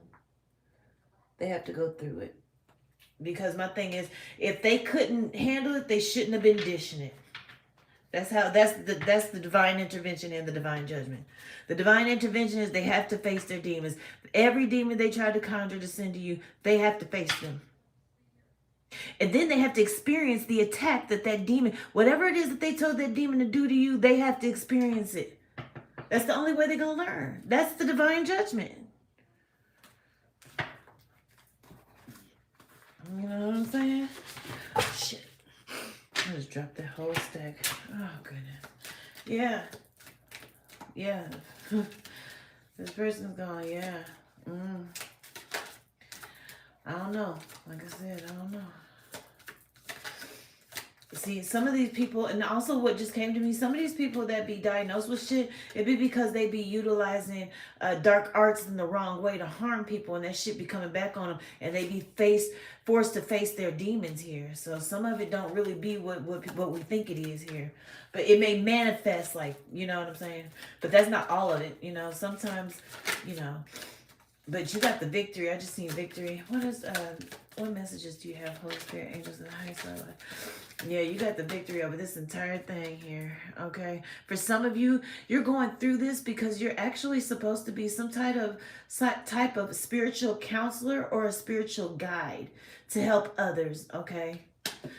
Speaker 1: go through it. Because my thing is, if they couldn't handle it, they shouldn't have been dishing it. That's the divine intervention and the divine judgment. The divine intervention is they have to face their demons. Every demon they try to conjure to send to you, they have to face them. And then they have to experience the attack that demon, whatever it is that they told that demon to do to you, they have to experience it. That's the only way they're going to learn. That's the divine judgment. You know what I'm saying? Oh, shit. I just dropped that whole stack. Oh, goodness. Yeah. Yeah. This person's going, yeah. I don't know. Like I said, I don't know. See, some of these people, and also what just came to me, some of these people that be diagnosed with shit, it be because they be utilizing dark arts in the wrong way to harm people, and that shit be coming back on them, and they be forced to face their demons here. So some of it don't really be what we think it is here. But it may manifest like, you know what I'm saying? But that's not all of it, you know. Sometimes, you know. But you got the victory. I just seen victory. What messages do you have, Holy Spirit, angels, and the highest life? Yeah, you got the victory over this entire thing here, okay? For some of you, you're going through this because you're actually supposed to be some type of spiritual counselor or a spiritual guide to help others, okay?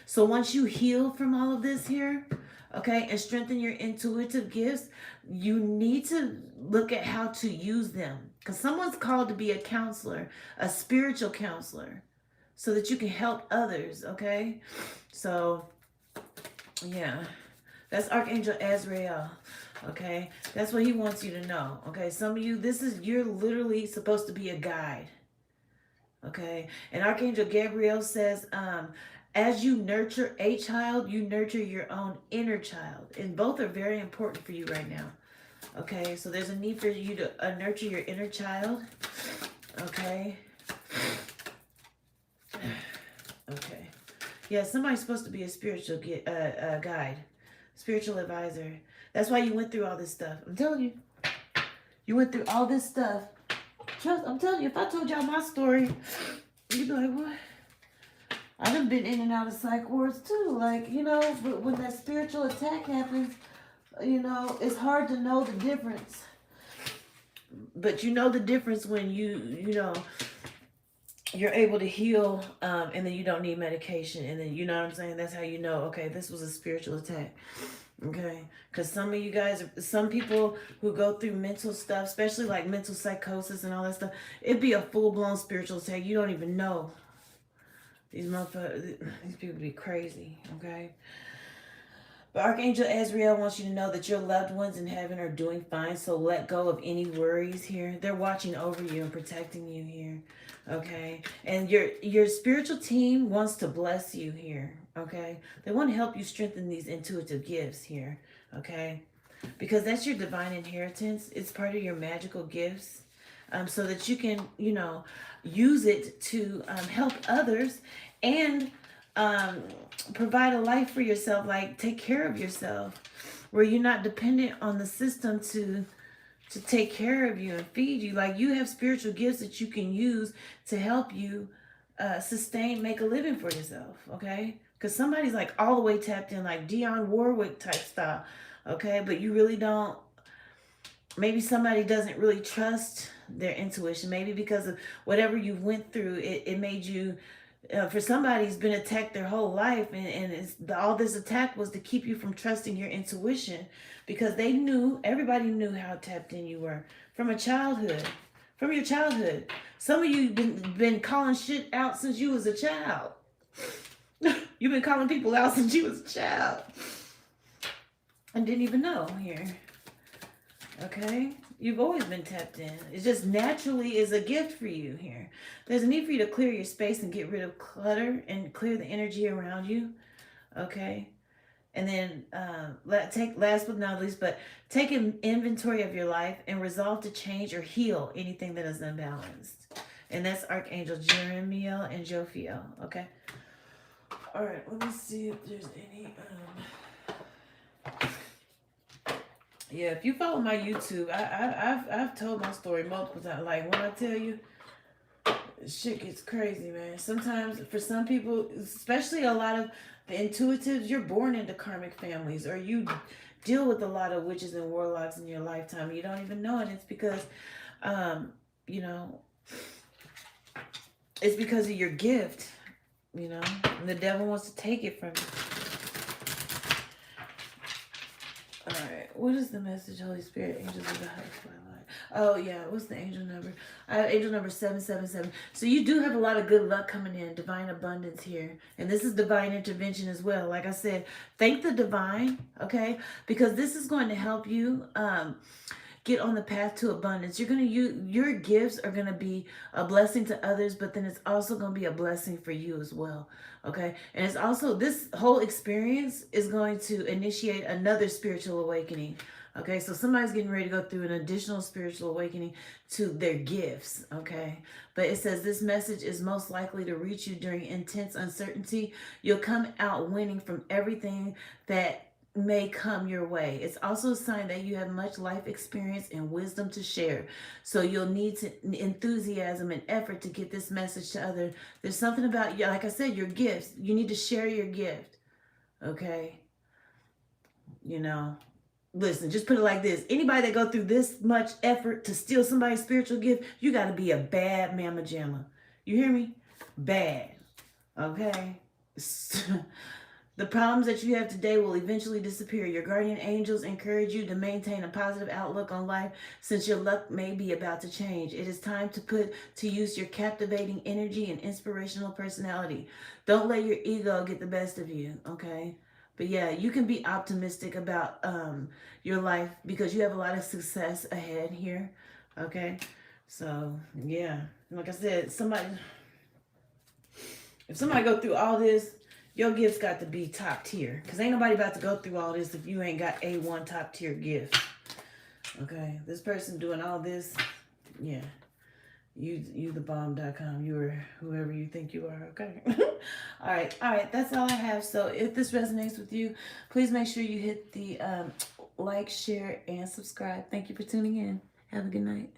Speaker 1: So once you heal from all of this here, okay, and strengthen your intuitive gifts, you need to look at how to use them. Because someone's called to be a counselor, a spiritual counselor, so that you can help others, okay? So, yeah, that's Archangel Azrael, okay? That's what he wants you to know, okay? Some of you, you're literally supposed to be a guide, okay? And Archangel Gabriel says, as you nurture a child, you nurture your own inner child. And both are very important for you right now, okay? So there's a need for you to nurture your inner child, okay? Okay. Yeah, somebody's supposed to be a spiritual guide, spiritual advisor. That's why you went through all this stuff. I'm telling you. You went through all this stuff. I'm telling you, if I told y'all my story, you'd be like, what? I done been in and out of psych wards too. Like, you know, when that spiritual attack happens, you know, it's hard to know the difference. But you know the difference when you know, you're able to heal, and then you don't need medication. And then, you know what I'm saying? That's how you know, okay, this was a spiritual attack. Okay, because some of you guys, some people who go through mental stuff, especially like mental psychosis and all that stuff, it'd be a full-blown spiritual attack. You don't even know. These motherfuckers, these people be crazy, okay? But Archangel Azrael wants you to know that your loved ones in heaven are doing fine, so let go of any worries here. They're watching over you and protecting you here, okay? And your spiritual team wants to bless you here, okay? They want to help you strengthen these intuitive gifts here, okay? Because that's your divine inheritance. It's part of your magical gifts, so that you can, you know, use it to help others and provide a life for yourself, like take care of yourself, where you're not dependent on the system to take care of you and feed you. Like, you have spiritual gifts that you can use to help you sustain, make a living for yourself, okay? Because somebody's like all the way tapped in, like Dionne Warwick type style, okay? But you really don't, maybe somebody doesn't really trust their intuition, maybe because of whatever you went through, it made you, for somebody who's been attacked their whole life, and all this attack was to keep you from trusting your intuition, because they knew, everybody knew how tapped in you were from your childhood. Some of you been calling shit out since you was a child. You've been calling people out since you was a child and didn't even know here. Okay? You've always been tapped in. It just naturally is a gift for you here. There's a need for you to clear your space and get rid of clutter and clear the energy around you. Okay? And then last but not least, but take an inventory of your life and resolve to change or heal anything that is unbalanced. And that's Archangel Jeremiel and Jophiel. Okay? All right, let me see if there's any... Yeah, if you follow my YouTube, I've told my story multiple times. Like, when I tell you, shit gets crazy, man. Sometimes, for some people, especially a lot of the intuitives, you're born into karmic families, or you deal with a lot of witches and warlocks in your lifetime. You don't even know it. It's because, you know, it's because of your gift, you know, and the devil wants to take it from you. Alright, what is the message, Holy Spirit, angels of the house, my life? Oh, yeah, what's the angel number? I have angel number 777. So you do have a lot of good luck coming in, divine abundance here. And this is divine intervention as well. Like I said, thank the divine, okay? Because this is going to help you get on the path to abundance. Your gifts are going to be a blessing to others, but then it's also going to be a blessing for you as well. Okay. And it's also, this whole experience is going to initiate another spiritual awakening. Okay. So somebody's getting ready to go through an additional spiritual awakening to their gifts. Okay. But it says this message is most likely to reach you during intense uncertainty. You'll come out winning from everything that may come your way. It's also a sign that you have much life experience and wisdom to share. So you'll need enthusiasm and effort to get this message to others. There's something about you, like I said, your gifts. You need to share your gift. Okay? You know, listen, just put it like this. Anybody that go through this much effort to steal somebody's spiritual gift, you got to be a bad mama jamma. You hear me? Bad. Okay? The problems that you have today will eventually disappear. Your guardian angels encourage you to maintain a positive outlook on life, since your luck may be about to change. It is time to put to use your captivating energy and inspirational personality. Don't let your ego get the best of you, okay? But yeah, you can be optimistic about your life, because you have a lot of success ahead here, okay? So, yeah. Like I said, if somebody go through all this, your gifts got to be top tier. Because ain't nobody about to go through all this if you ain't got A1 top tier gifts. Okay? This person doing all this, yeah. You the bomb.com. You are whoever you think you are, okay? Alright. That's all I have. So if this resonates with you, please make sure you hit the like, share, and subscribe. Thank you for tuning in. Have a good night.